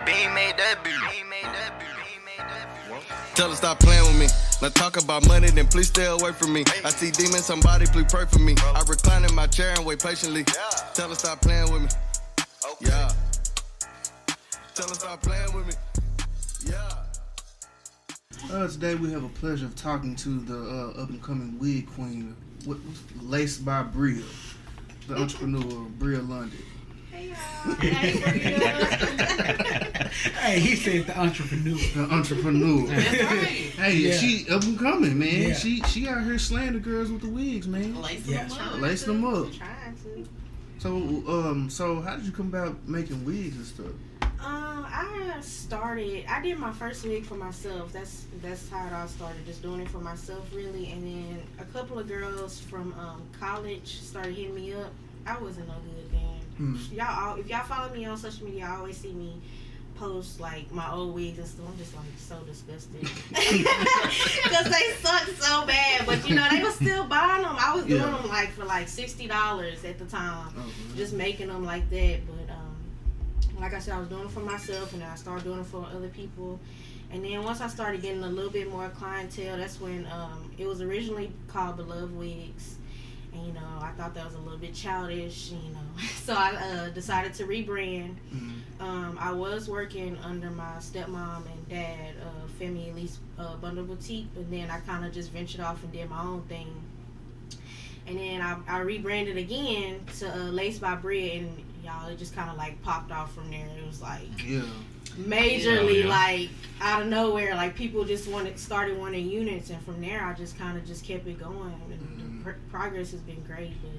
Bean made that beat. Tell her stop playing with me. Now talk about money, then please stay away from me. I see demons, somebody please pray for me. I recline in my chair and wait patiently. Tell her stop playing with me. Yeah. Tell her stop playing with me. Yeah. Today we have a pleasure of talking to the up-and-coming wig queen, laced by Breeya, the entrepreneur, Breeya London. Hey y'all. Hey, he said the entrepreneur. The entrepreneur. That's right. Hey, yeah. She up-and-coming, man. Yeah. She out here slaying the girls with the wigs, man. Lacing them up. Lacing them up. Trying to. So how did you come about making wigs and stuff? I did my first wig for myself. That's how it all started, just doing it for myself really. And then a couple of girls from college started hitting me up. I wasn't no good then. Y'all, if y'all follow me on social media, I always see me post like my old wigs and stuff. I'm just like so disgusted because they suck so bad. But you know they were still buying them. I was doing them like for like $60 at the time, just making them like that. But like I said, I was doing it for myself, and then I started doing it for other people. And then once I started getting a little bit more clientele, that's when it was originally called Beloved Wigs. And, you know, I thought that was a little bit childish, you know. So I decided to rebrand. I was working under my stepmom and dad, Femi Elise Bundle Boutique, but then I kind of just ventured off and did my own thing. And then I rebranded again to Lace by Breeya, and y'all, it just kind of like popped off from there. It was like majorly like out of nowhere, like people just started wanting units, and from there I just kind of just kept it going. And the progress has been great, but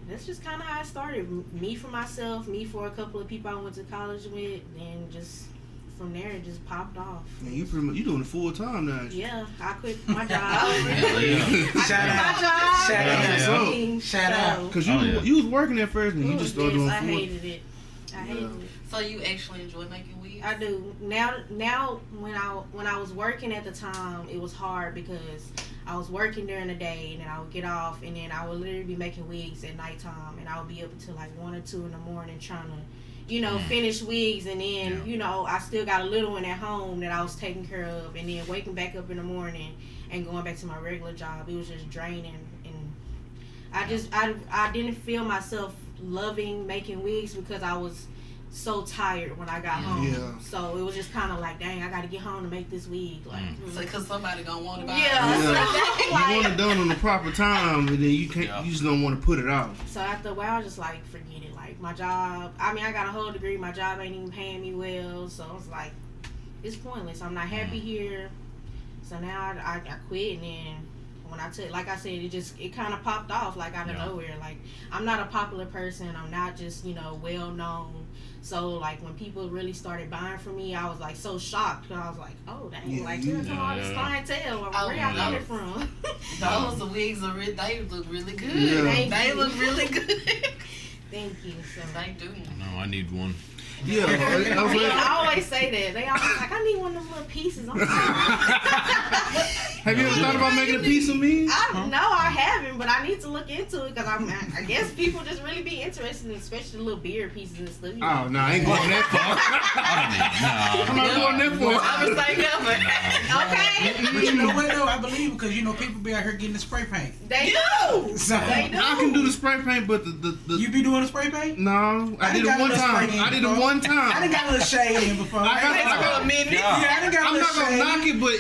that's just kind of how it started. Me for myself, me for a couple of people I went to college with, and just from there it just popped off. Man, you doing it full time now. Yeah, I quit my job. Shout out. Cause you was working at first and you just started doing full. I hated it. So you actually enjoy making wigs? I do. Now when I was working at the time, it was hard because I was working during the day and then I would get off and then I would literally be making wigs at nighttime, and I would be up until like 1 or 2 in the morning trying to, you know, finish wigs, and then you know I still got a little one at home that I was taking care of, and then waking back up in the morning and going back to my regular job. It was just draining, and I didn't feel myself loving making wigs because I was so tired when I got home. Yeah. So it was just kind of like, dang, I got to get home to make this wig. Like, so because somebody don't want to buy it. You want it done on the proper time, and then you can't. You just don't want to put it out. So after a while, I was just like, forget it. Like my job. I mean, I got a whole degree. My job ain't even paying me well. So I was like, it's pointless. I'm not happy here. So now I quit, and then when I took, like I said, it kind of popped off like out of nowhere. Like I'm not a popular person. I'm not just, you know, well known. So like when people really started buying from me, I was like so shocked. Cause I was like, oh dang, like here's all this clientele. Where y'all get it from? Those wigs they look really good. Yeah. They look really good. Thank you. So they do. No, I need one. Yeah, I always say that. They always like, I need one of them little pieces. I'm Have you ever thought about making a piece of me? No, I haven't, but I need to look into it because I guess people just really be interested in, especially the little beard pieces and stuff. You know? Oh no, I ain't going that far. I'm not going that far. I'm just saying Okay. But you know what though? I believe because you know people be out here getting the spray paint. They do. So they do. I can do the spray paint, but the you be doing the spray paint? No, I did it one time. I did it one time. I done got a little shade in before. I got a minute. Yeah, I done got a little shade. I'm not gonna knock it, but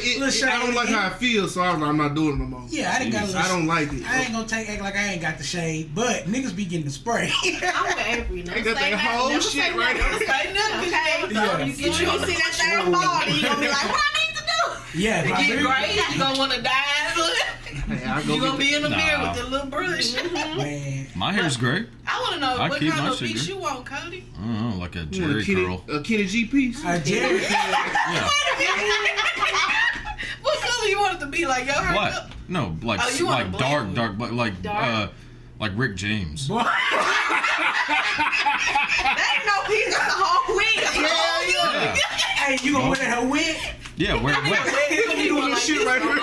I don't like how it feels, so I'm not doing it no more. Yeah, I done got a little. I don't like it. I ain't gonna act like I ain't got the shade, but niggas be getting the spray. I'm with Avery. They got that whole shit right there. Okay. You see that thing fall, and you gonna be like, what I need to do? Yeah, to get gray, you gonna want to dye. You gonna be in the mirror with the little brush. Man, my hair's gray. I want to know what kind of piece you want, Cody. I don't know, like a Jerry curl. A Kenny G piece. A Jerry curl. Yeah. What color you want it to be? Like your hair? What? No, like dark, but like Rick James. That ain't no piece. That's a whole wig. Yeah. Hey, you gonna wear her wig? Yeah, wear it. You doing like shit right here.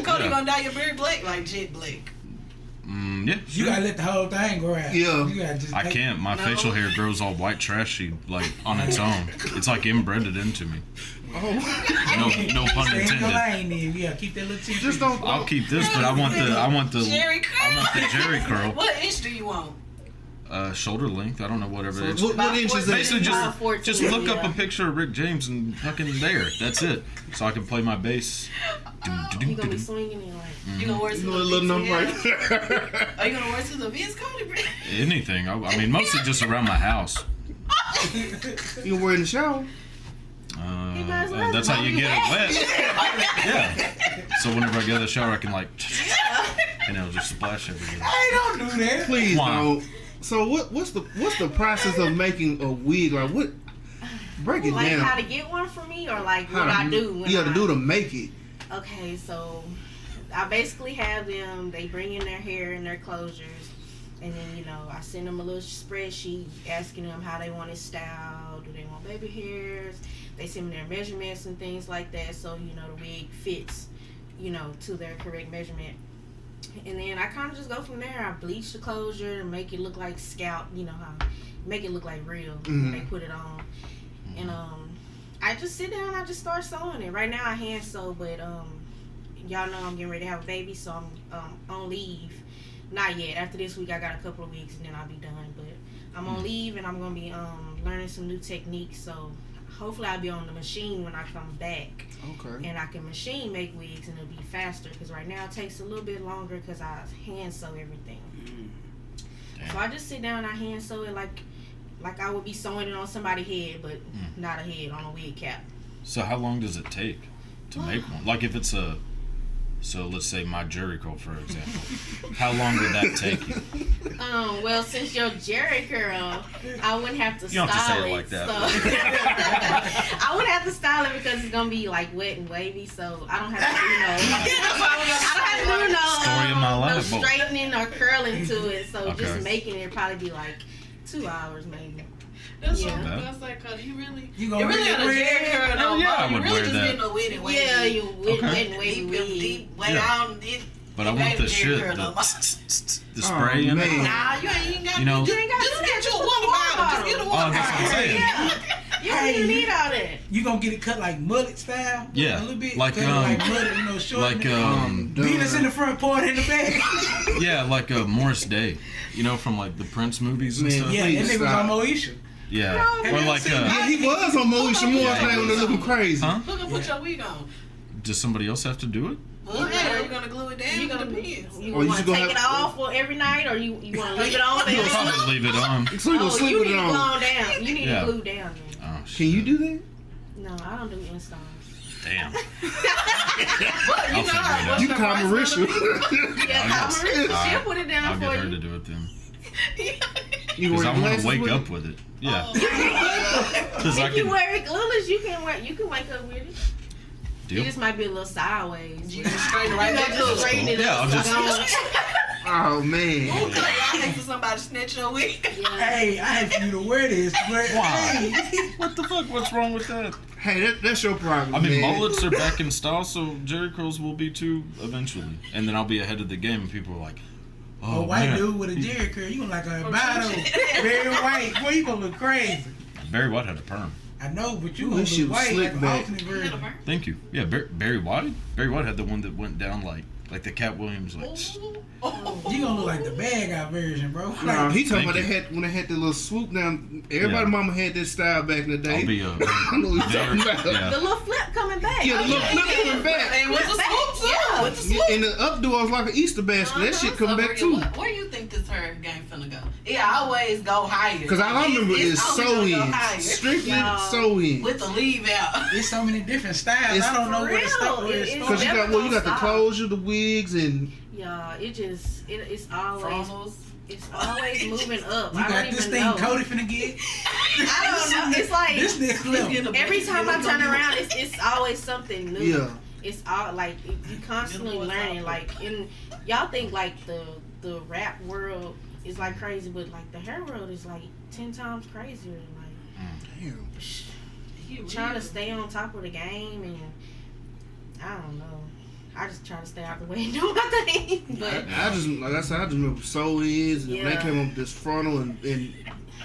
Cody gonna dye your beard black, like jet black. Yeah. You gotta let the whole thing grow out. Yeah. You gotta just I can't. My facial hair grows all white trashy, like on its own. It's like inbred into me. Oh. No pun Stay in your intended. lane, then. Yeah, keep that little tip. Just don't. I'll keep this, but I want the Jerry curl. I want the Jerry curl. What inch do you want? Shoulder length. I don't know, whatever it is. What inch is that? Basically, About 14, just look up yeah. a picture of Rick James and fucking there. That's it. So I can play my bass. You gonna be swinging it like. You gonna wear You some know a little number right there. Are you gonna wear some of Vince Cody? Anything. I mean, mostly just around my house. You can wear it in the shower. might as well. That's how you get it wet. Yeah. So whenever I get out of the shower, I can like, and it'll just splash everywhere. Hey, don't do that. Please Why? don't. So what's the process of making a wig? Like what? Break it Like down. how to get one for me, or like How what to- I do when You got to do to make it. Okay, so I basically have them. They bring in their hair and their closures, and then I send them a little spreadsheet asking them how they want it styled. Do they want baby hairs? They send me their measurements and things like that, so the wig fits, to their correct measurement. And then I kind of just go from there. I bleach the closure and make it look like scalp. Make it look like real when they put it on. And I just sit down. I just start sewing it. Right now I hand sew, but y'all know I'm getting ready to have a baby, so I'm on leave. Not yet. After this week, I got a couple of weeks, and then I'll be done. But I'm on leave, and I'm gonna be learning some new techniques. So hopefully I'll be on the machine when I come back. Okay. And I can machine make wigs, and it'll be faster. Because right now it takes a little bit longer because I hand sew everything. So I just sit down and I hand sew it like I would be sewing it on somebody's head, but not a head, on a wig cap. So how long does it take to make one? Like if it's so let's say my Jerry curl, for example. How long would that take you? Well, since your Jerry curl, I wouldn't have to You don't style have to say it like that. So I wouldn't have to style it because it's gonna be like wet and wavy. So I don't have to do Story of my no life, boy. straightening or curling to it. So Okay. just making it probably be like 2 hours maybe. That's Yeah. what I was like, cause you really gonna really got a wear Jerry curl Hell on. yeah, I You would really wear just that. getting a wet and wavy. Yeah, you wet Okay. and wavy wig. deep, way Yeah. down. But I want the shit, the spray in it. man. Nah, you ain't got. You know- just get you a water bottle. Just get a Oh, water that's what I'm bottle. saying. Yeah, you don't even need all that. You gonna get it cut like mullet style? Yeah. A little bit. Like, cut it like mullet, short. Like Venus in the front, part in the back. yeah, like Morris Day. From like the Prince movies and Man, stuff. Yeah, that Please nigga was stop. on Moesha. Yeah. No, Or like Yeah, he was on Moesha Moore's Yeah, thing when they looking crazy. huh? Look and put your wig on. Does somebody else have to do it? Well, yeah, you're gonna glue it down. You gonna Depends. you Or you want just to gonna take it have- off for every night, or you want to leave it on? I'll probably leave it on. So you gonna Oh, sleep you with need it to glue on. on down. You need Yeah. to glue down. Then. Oh, shit. Can you do that? No, I don't do installs. Damn. But I'll figure it out. You call Marisha. Yeah, guess. Marissa, she'll put it down I'll for get her you. to do it then. You Because wear I want glasses to wake with up it? with it. Yeah. Oh. Because I If you can. wear it glueless, you can wake up with it. Deal? You just might be a little sideways. You just straighten it right You back know, just up. straighten it Yeah, up. I'll so just- Oh man. Okay, I hate for somebody to snatch your wig. Yeah. Hey, I had for you to wear this, but Why? What the fuck? What's wrong with that? Hey, that's your problem. I mean, man. mullets are back in style, so Jerry curls will be too eventually. And then I'll be ahead of the game, and people are like, a "Oh, white man." dude with a Jerry curl, you gonna like a albino, very white. Boy, you gonna look crazy. Barry White had a perm. I know, but you Ooh, gonna this shit look was white slick like an back. alternate version. Thank you. Yeah, Barry White. Barry White had the one that went down like the Cat Williams, like. You gonna look like the bad guy version, bro. Nah, he talking Thank about you. when they had the little swoop down. Everybody, Yeah. mama had this style back in the day. I'll be I know what you're talking about. Yeah. The little flip coming back. Yeah, the little flip coming back. And with the swoop too. Yeah. With the swoop. And the updo was like an Easter basket. That shit come back too. Where you think this hair game finna go? It always go higher. Cause all I remember is always sew gonna go ins, higher. strictly Y'all. sew ins. With the leave out. There's so many different styles. It's I don't know for where to start. real. Where to It's- start. Cause you got you got the Stop. closure, the wigs, and Yeah, it's always Frontals. it's always moving up. You I got don't this even thing know. Cody finna get. I don't know. It's like This next level. every time I turn around, it's always something new. yeah. It's all like you constantly learning. Like y'all think like the rap world is like crazy, but like the hair world is like 10 times crazier. Like Damn. trying to stay on top of the game, and I don't know. I just try to stay out the way and do my thing. But I just, like I said, I just remember sew-ins and when they Yeah. came up with this frontal and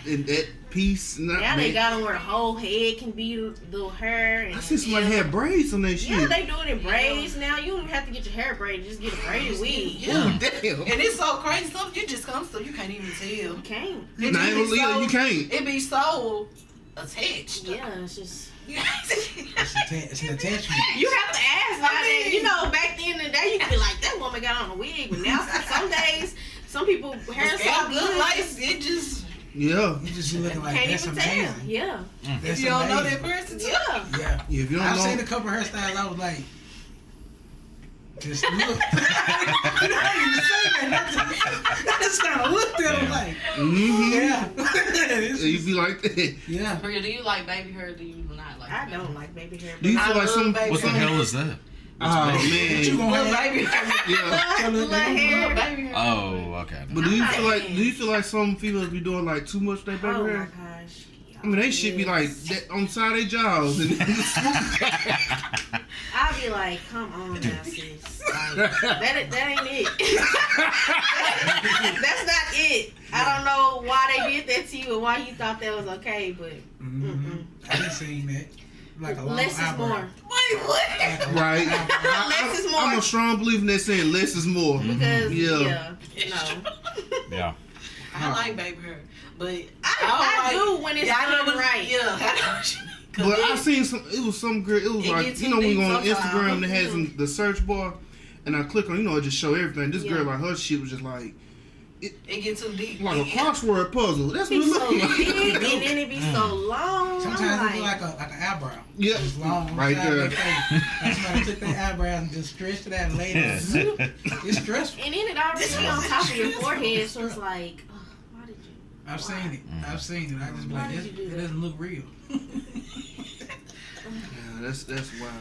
that piece. now they got them where the whole head can be the hair. And, I see somebody had braids on their shit. Yeah, they do it in braids now. You don't even have to get your hair braided. Just get a braided wig. Yeah. Damn. And it's so crazy. Stuff you just come stuff you can't even tell. You can't. It Nah, just be so- you can't. It be so attached. Yeah, it's just. It's an attachment. You have to ask. Back then in the day, you could be like, that woman got on a wig. But now, some days, some people hair so Scalp good, look like it just. Yeah. You just be looking like, can't that's even amazing. tell. Yeah. If That's you don't know amazing. that person, Yeah. Yeah. If you don't I've know, seen a couple hairstyles, I was like, just look. I didn't even say that. I just kind of looked at him like, yeah. you be like that. Yeah. Breeya, do you like baby hair or do you not like I baby don't like baby hair. Do you I feel like love some? baby What the hair. hell is that? Oh What you man. gonna Little have? baby hair. Yeah. Little hair. Little baby hair. Oh, okay. But do you feel like some females be doing like too much with their Oh baby my hair? gosh. I mean, they should be like that on the side of their jaws and I'll be like, come on now, sis. Like, that ain't it. That's not it. I don't know why they did that to you and why you thought that was okay, but I didn't seen that. Like a long less is eyebrow. more. Wait, what? Like a long right. eyebrow. Less is more. I'm a strong believer in that saying less is more. Because, Yeah. no. Yeah. I like baby hair, but I do when it's done right. Yeah. But I seen some. It was some girl. It was It like gets when you go on deep Instagram sometimes. and it has in the search bar, and I click on it just show everything. This Yeah. girl like her shit was just like It gets too deep. a crossword puzzle. That's what It it be so looked big like. and then it be so long. Sometimes I'm it be like an eyebrow. Yeah. It's long Right on the there. side of their face. Like somebody took their eyebrows and just stretched it out and laid it on. It's stressful. And then it already be on top of your forehead, so it's like, oh, why did you? I've seen it. I've seen it. I just be Why like, did this, you do it that? doesn't look real. Yeah, that's wild.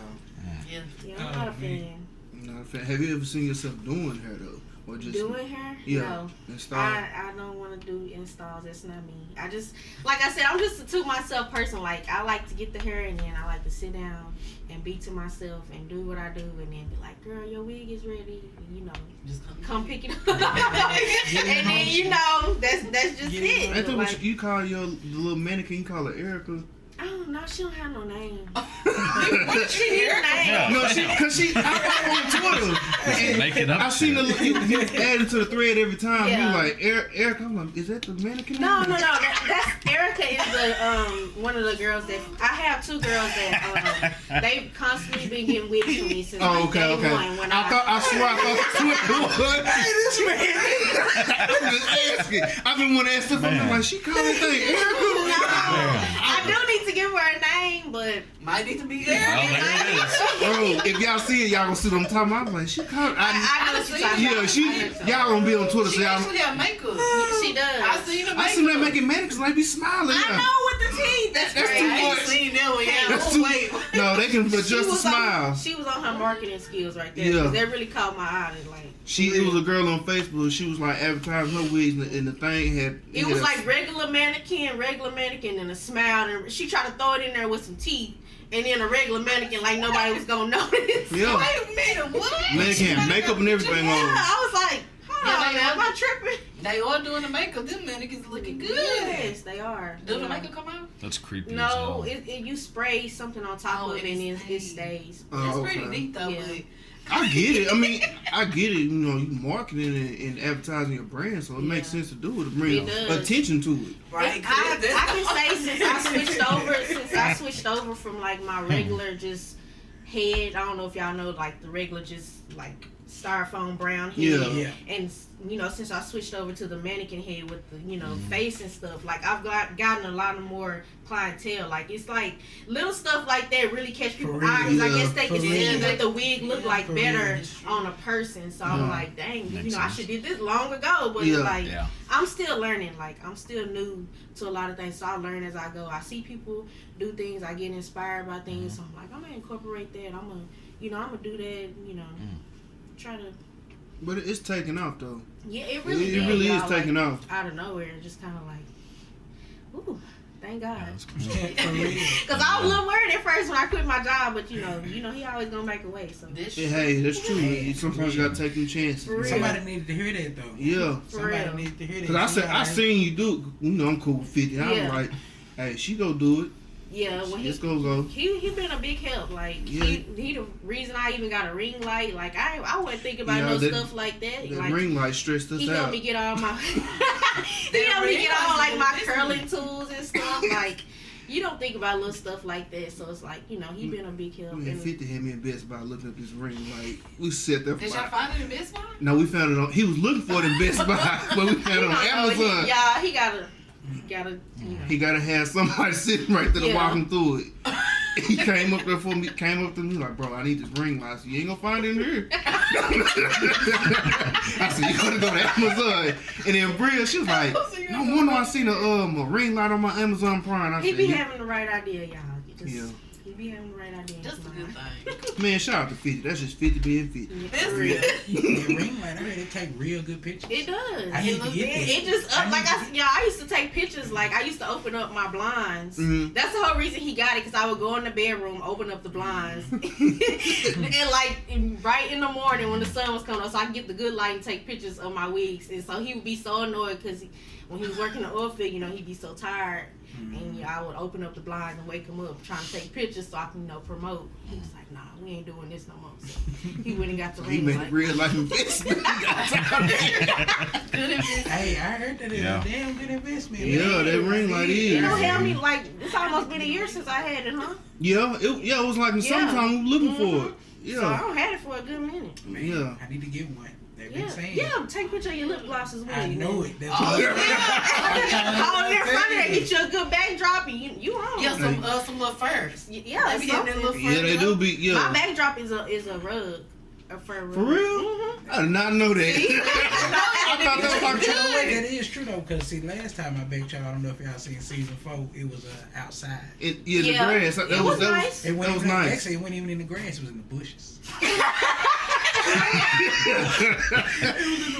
Yeah. Yeah, I'm not a fan. Not a fan. Have you ever seen yourself doing hair though, or just Doing hair? Yeah. No. install? I don't want to do installs. That's not me. I just, like I said, I'm just a to myself person. Like, I like to get the hair and then I like to sit down and be to myself and do what I do and then be like, girl, your wig is ready. And, Just come pick it up. And then, that's just Get it it. I think Like, what you call your the little mannequin. You call her Erica. I don't know. She don't have no name. What She need a name. Yeah. No, I on Twitter. And Make it up. I seen the you add it to the thread every time. Yeah. You like Erica. I'm like, is that the mannequin? No. That's Erica is the one of the girls that I have two girls that they've constantly been getting wigs from me since Oh, like okay, day okay. one. When I swear I thought that's what it was. I'm just asking. I've been wanting to ask stuff. I'm like, she called that thing Erica. I do need to give her a name, but might need to be Well, there. there it is. Oh, if y'all see it, y'all gonna see what I'm talking about. I'm like, she called. I know what you're talking Yeah, about. she. I know what you're talking Y'all gonna be on Twitter, so She y'all. actually have makeup. about. She does. I seen the makeup. I seen that making mannequins like be smiling. I Yeah. know with the teeth. That's That's crazy. too I ain't much. seen that one yet. That's Oh, too. wait. No, they can adjust the smile. She was on her marketing skills right there. Yeah. 'Cause that really caught my eye. Like It was a girl on Facebook. She was like advertising her wigs, and the thing had. it was like regular mannequin, and a smile, and she tried to throw it in there with some teeth, and then a regular mannequin like nobody was gonna notice. Yeah, Wait a minute, what? mannequin, makeup and everything Yeah, on. I was like, hold Yeah, on, they now, are. am I tripping? They are doing the makeup. Them mannequins looking good. Yes, they are. Does Yeah. the makeup come out? That's creepy as No, hell. you spray something on top Oh, of it it and then it stays. stays. Oh, That's okay. pretty neat though. Yeah. But I get it. I mean, I get it. You know, you marketing and advertising your brand, so it makes Yeah. sense to do it to bring It does. attention to it. right, I can say since I switched over from like my regular just head. I don't know if y'all know like the regular just like styrofoam brown head. Yeah. And since I switched over to the mannequin head with the face and stuff, like I've gotten a lot of more clientele. Like it's like little stuff like that really catch people's real. eyes. I Yeah. guess they For can see real. that the wig look like For better real. on a person. So I'm like, dang, Makes I sense. should did this long ago. But Yeah. like Yeah. I'm still learning. Like I'm still new to a lot of things, so I learn as I go. I see people do things, I get inspired by things. So I'm like, I'm gonna incorporate that. I'm gonna do that. Try to. But it's taking off though. Yeah, it really It really is y'all, taking like, off. out of nowhere. Just kind of like, ooh, Thank God. Yeah, that's cool. Cause I was a little worried at first when I quit my job, but you know, he always gonna make a way. So Hey, that's true. Man. Sometimes you gotta take them chances. For real. Somebody needed to hear that though. Yeah. Somebody needed to hear that. Cause I seen you do. You know, I'm cool with 50. I was like, hey, she go do it. Yeah, when Let's go. He been a big help. Like he the reason I even got a ring light. Like I wasn't thinking about stuff like that. That Like ring light stressed us he out. helped me get all my he helped me get all like my curling tools and stuff. Like you don't think about little stuff like that. So it's like, you know, he been a big help. Man, 50 had me in Best Buy looking at this ring light. We sat there for Did y'all find it in Best Buy? No, we found it on. He was looking for it in Best Buy, but we found it on Amazon. He gotta. You know. He gotta have somebody sitting right there to walk him through it. He came up there for me. Came up to me like, bro, I need this ring light. I said, you ain't gonna find it in here. I said, you gotta go to Amazon. And then Breeya, she was like, no wonder I seen a ring light on my Amazon Prime. I He said, be having the right idea, y'all. He be having the right idea. Just a good thing. Man, shout out to 50. That's just 50 being 50. That's real. That ring light, I heard it take real good pictures. It does. I need to get that. It just up like I used to take pictures. Like I used to open up my blinds. Mm-hmm. That's the whole reason he got it, because I would go in the bedroom, open up the blinds, and like right in the morning when the sun was coming up, so I could get the good light and take pictures of my wigs. And so he would be so annoyed because when he was working the oil field, you know, he'd be so tired. And I would open up the blinds and wake him up trying to take pictures so I can, promote. He was like, nah, we ain't doing this no more. So he went and got the ring. He made real life investment. Hey, I heard that it's a damn good investment. Yeah, that ring light is. You know, help me, like, it's almost been a year since I had it, huh? Yeah, it was like in summertime we were looking for it. Yeah. So I don't had it for a good minute. Man, Yeah. I need to get one. They've been saying. Yeah, take a picture of your lip glosses with I you. know it. That's Oh, in front of that, get you a good backdrop, and you on. Yeah, some little furs. Yeah, They be getting that little fur. Yeah, they do be. Yeah. My backdrop is a rug, a fur rug. For real? Mm-hmm. I did not know that. I thought that was like That is true though, because see, last time I baked y'all, I don't know if y'all seen season 4. It was outside. the grass. That It was nice. It was nice. Actually, it wasn't even in the grass. It was in the bushes.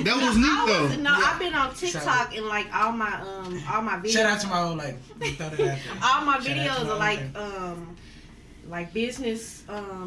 That was neat though. I've been on TikTok and like all my videos. Shout out to my old lady. We throw that out there. All my Shout out to videos my are old like business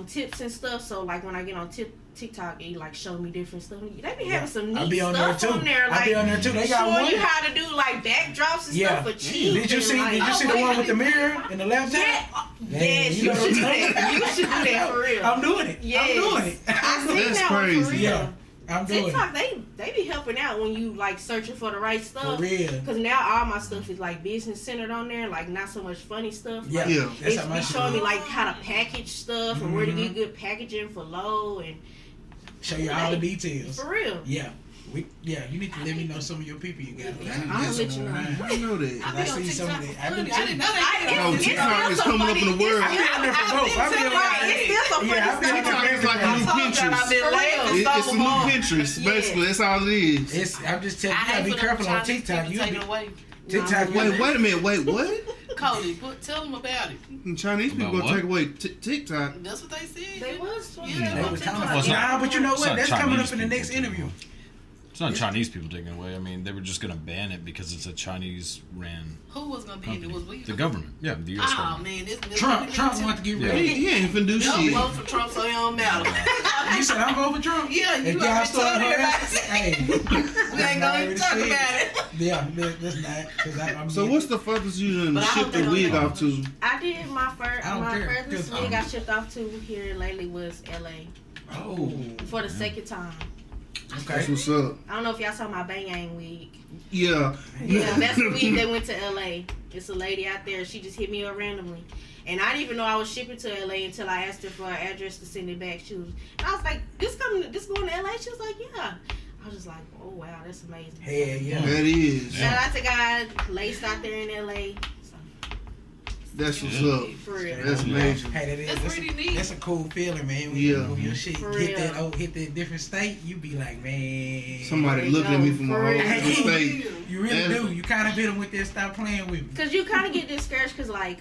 tips and stuff. So like when I get on TikTok, it like show me different stuff. They be having some neat stuff on there. Like I be on there too. They got showing one. you how to do like backdrops and stuff for cheap. Did you see the one with the mirror and the laptop? Yes, you should do that. You should do that for real. I'm doing it. Yes. I'm doing it. I seen That's that one for crazy. real. Yeah. I'm doing TikTok, it. they be helping out when you like searching for the right stuff. For real. Because now all my stuff is like business centered on there, like not so much funny stuff. Yeah. Yeah. That's It's how my be shit showing me is. like how to package stuff and where to get good packaging for low and Show you all the details. for real. Yeah. You need to let me know some of your people you got. I'll let you know. I didn't know that. I see some of it. I didn't know that. Oh, TikTok is coming up in the world. I've been on there for both. I've been on there. It's still some funny Yeah, I've been stuff. on TikTok is like a new Pinterest. It's a new Pinterest, basically. That's all it is. I'm just telling you, you gotta be careful on TikTok. You Take be it away. TikTok. Wait a minute. Wait, what? Cody, tell them about it. Chinese people About gonna what? take away TikTok. That's what they said. They was. Yeah, They was talking Well, it's about. not- Nah, but you know it's what? not That's coming Chinese up in the next people. interview. It's not Chinese people taking it away. I mean, they were just going to ban it because it's a Chinese-ran Who was gonna be in it? company. Was we? The government. Yeah, the U.S. Oh government. man, this Trump wanted to get rid of it. He ain't finna do Don't shit. vote for Trump so he don't matter. You said I'm voting for Trump? Yeah, you If y'all already start told everybody. Hey, We ain't gonna even talk about it. Yeah, that's not. Cause I'm So what's the furthest you done But I shipped hope the they don't wig know. off to? I did my first. I don't My care, furthest 'cause wig I shipped off to here lately was LA Oh, for the second time. That's okay. what's up. I don't know if y'all saw my Bang Yang wig. Yeah. Yeah, that's the week that went to LA. It's a lady out there. She just hit me up randomly. And I didn't even know I was shipping to LA until I asked her for her address to send it back. She was, and I was like, this going to LA? She was like, yeah. I was just like, oh wow, that's amazing. Hell yeah. That is. Shout out to God, laced out there in LA. So, That's what's up. for real. That's major. Hey, That's pretty neat. That's a cool feeling, man. When Yeah. you move your shit, For hit real. that different state, you be like, man. Somebody looking at me from a whole different state. You really do. You kind of hit them with that. Stop playing with me. Because you kind of get discouraged because, like,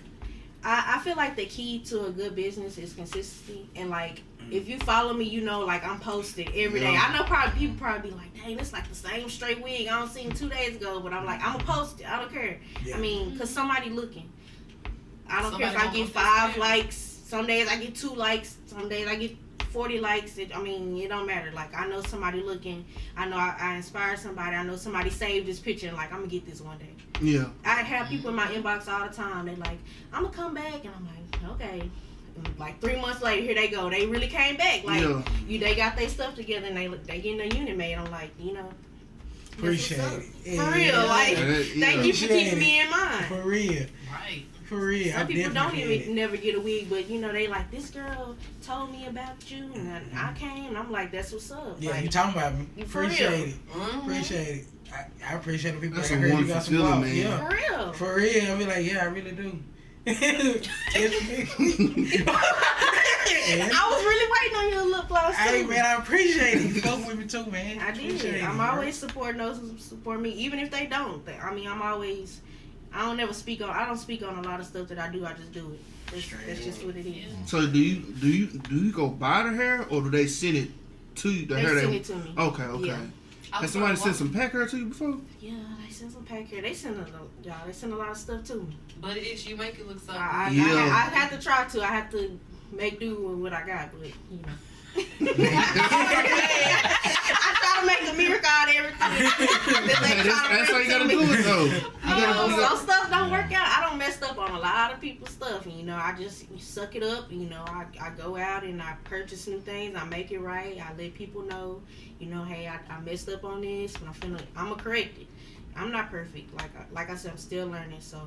I feel like the key to a good business is consistency. And, like, if you follow me, you know, like, I'm posted every day. I know people probably be like, dang, it's like the same straight wig I don't see 2 days ago. But I'm like, I'm going to post it. I don't care. Yeah. I mean, because somebody looking. I don't care if I get 5 likes. Some days I get 2 likes. Some days I get 40 likes. It don't matter. Like, I know somebody looking. I know I inspire somebody. I know somebody saved this picture and, like, I'm going to get this one day. Yeah. I have people in my inbox all the time. They're like, I'm going to come back. And I'm like, okay. And like 3 months later, here they go. They really came back. Like, they got their stuff together and they getting a unit made. I'm like, you know. Appreciate it. For real. Like, thank you for keeping me in mind. For real. Right. For real. Some people don't even never get a wig, but you know, they like, this girl told me about you and I came and I'm like, that's what's up. Yeah, like, you talking about me. Appreciate it. Appreciate it. I appreciate the people that heard you got some love. Yeah. For real. For real. I'll be like, yeah, I really do. I was really waiting on your lip gloss too. Hey man, I appreciate it. You go with me too, man. I did. I'm always supporting those who support me, even if they don't. I'm always. I don't speak on a lot of stuff that I do. I just do it. That's just what it is. So do you go buy the hair or do they send it to you? They send it to me. Okay. Yeah. Has somebody sent some pack hair to you before? Yeah, they send some pack hair. They send a lot of stuff to me. But you make it look so. I have to try to. I have to make do with what I got, but you know. I try to make a miracle out of everything. That's how you gotta do it though. Some stuff don't work out. I don't mess up on a lot of people's stuff, and you know, I just suck it up. You know, I go out and I purchase new things. I make it right. I let people know, you know, hey, I messed up on this, but I'm gonna correct it. I'm not perfect. Like I said, I'm still learning. So,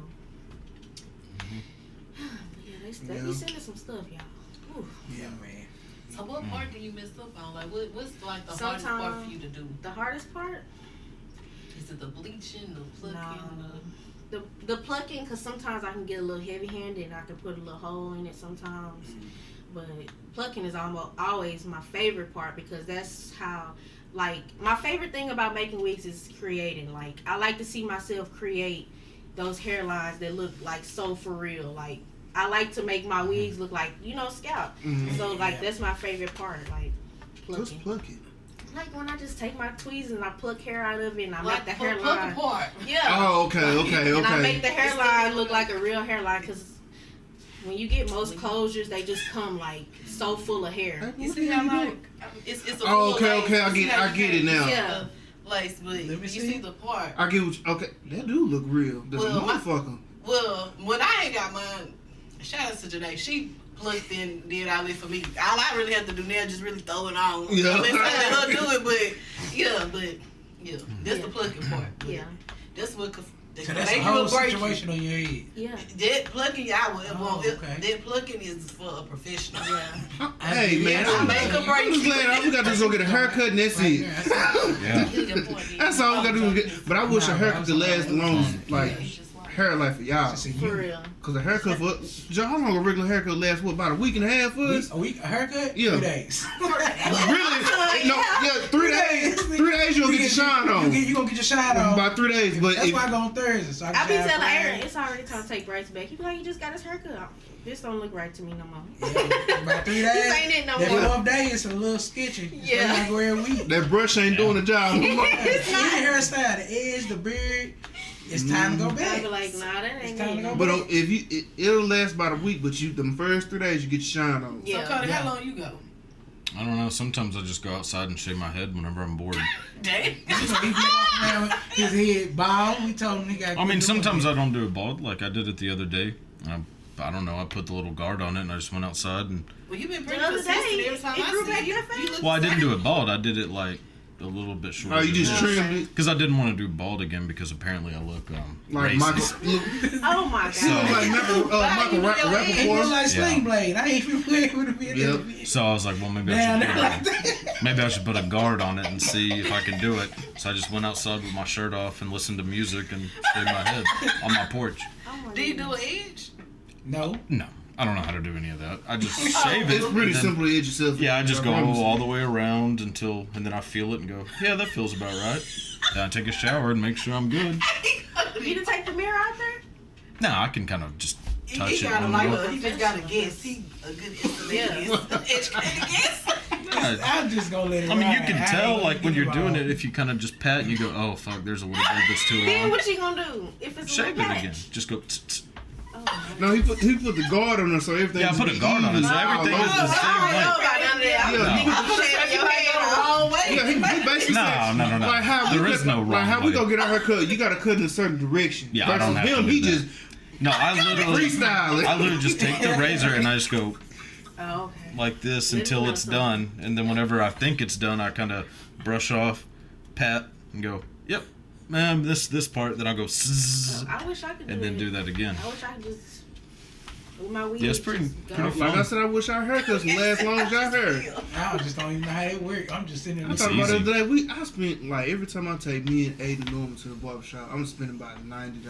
but yeah, they be sending some stuff, y'all. Ooh. Yeah, man. So what part do you mess up on? Like, what's like the hardest part for you to do? The hardest part? Is it the bleaching, the plucking? No. The plucking, because sometimes I can get a little heavy-handed and I can put a little hole in it sometimes. But plucking is always my favorite part because that's how, like, my favorite thing about making wigs is creating. Like, I like to see myself create those hairlines that look, like, so for real. Like, I like to make my wigs look like, you know, scalp. So, like, that's my favorite part, like, plucking. Just pluck it. Like, when I just take my tweezers and I pluck hair out of it and I like make the hairline. Part. Yeah. Oh, okay. And I make the hairline look like a real hairline because when you get most closures, they just come, like, so full of hair. You see how, like, it's a okay. I get it now. Yeah. Lace, but you see the part. I get what okay. That do look real. That's a motherfucker. Well, when I ain't got mine, shout out to Janae. She plucked and did all this for me. All I really have to do now is just really throw it on. Yeah. I mean, I let her do it, but that's the plucking part. Yeah. That's what so that's a whole situation on your head. Yeah. That plucking, okay. That plucking is for a professional. Yeah. Hey man, I'm just glad we got to just go get a haircut and that's it. That's all we got to do. But I wish a haircut could last the longest, like hair life for y'all. For real. Cause a haircut for Joe, how long a regular haircut lasts? What, about a week and a half for us? A week? A haircut? Yeah. 3 days. Really? No, yeah, 3 days. 3 days you'll get your shine on. You gonna get your shine on. About 3 days, but that's why I go on Thursday. So I be telling Aaron, it's already time to take Bryce back. He be like, he just got his haircut. This don't look right to me no more. Yeah, about 3 days. This ain't it no more. That 12 days is a little sketchy. Yeah. I go every week. that brush ain't doing the job. It's not. Any hairstyle, the edge, the beard. It's time to go back. I be like, nah, that ain't it. But if it'll last about a week, but them first 3 days you get your shine on. Yeah. So Cody, how long you go? I don't know. Sometimes I just go outside and shave my head whenever I'm bored. Dang. So he walking around with his head bald. We told him he got. I mean, sometimes I don't do it bald. Like I did it the other day. I don't know. I put the little guard on it and I just went outside and. Well, you've been The pretty other consistent day, every time it grew I back see that you. fast. Well, I didn't do it bald. I did it like a little bit shorter. Oh, you just trimmed it? Because I didn't want to do bald again because apparently I look Like racist. Oh my god. He look like Michael He look Rappaport. like Sling Blade. I ain't even playing with him. Yep. So I was like, well, maybe I should put a guard on it and see if I can do it. So I just went outside with my shirt off and listened to music and shaved my head on my porch. Do you do an edge? No. I don't know how to do any of that. I just shave it. It's pretty and then- simple to edge yourself. Yeah, I just go promise you. all the way around and then I feel it and go, yeah, that feels about right. Then I take a shower and make sure I'm good. You didn't take the mirror out there? No, I can kind of just touch He it. got a you like know? he just got a guess. He a good estimate guess. Educated guess. Yeah. I'm just gonna let it I mean, you ride. can I tell, ain't like, gonna when get you're doing it, involved. if you kind of just pat, you go, oh, fuck, there's a little bit that's too Then long. what you gonna do if it's a Shave little it again. patch? Just go, tss, tss. Oh, No, he put the guard on her, so everything. Yeah, I put a guard on it, so everything is the same I don't know length. about none of that. I was Yeah. thinking you shaving your head off. Yeah, he basically said, No. like how There we is cut- no wrong like how we way. gonna get our hair cut. You gotta cut in a certain direction. Yeah, I Versus don't have to him, do he that. just No, I literally freestyling. just take the razor and I just go Oh, okay. like this Let me until know it's something. done, and then whenever I think it's done, I kind of brush off, pat, and go, yep, man, this part. Then I'll go, zzz, I wish I could do and then it. do that again. I wish I could just with my weed. Yeah, it's pretty Like fun. I said, I wish our haircuts would last as long as y'all hair. I just don't even know how it work. I'm just sitting there. I It's thought about it easy. the other day. I spent like every time I take me and Aiden Norman to the barbershop, I'm spending about $90.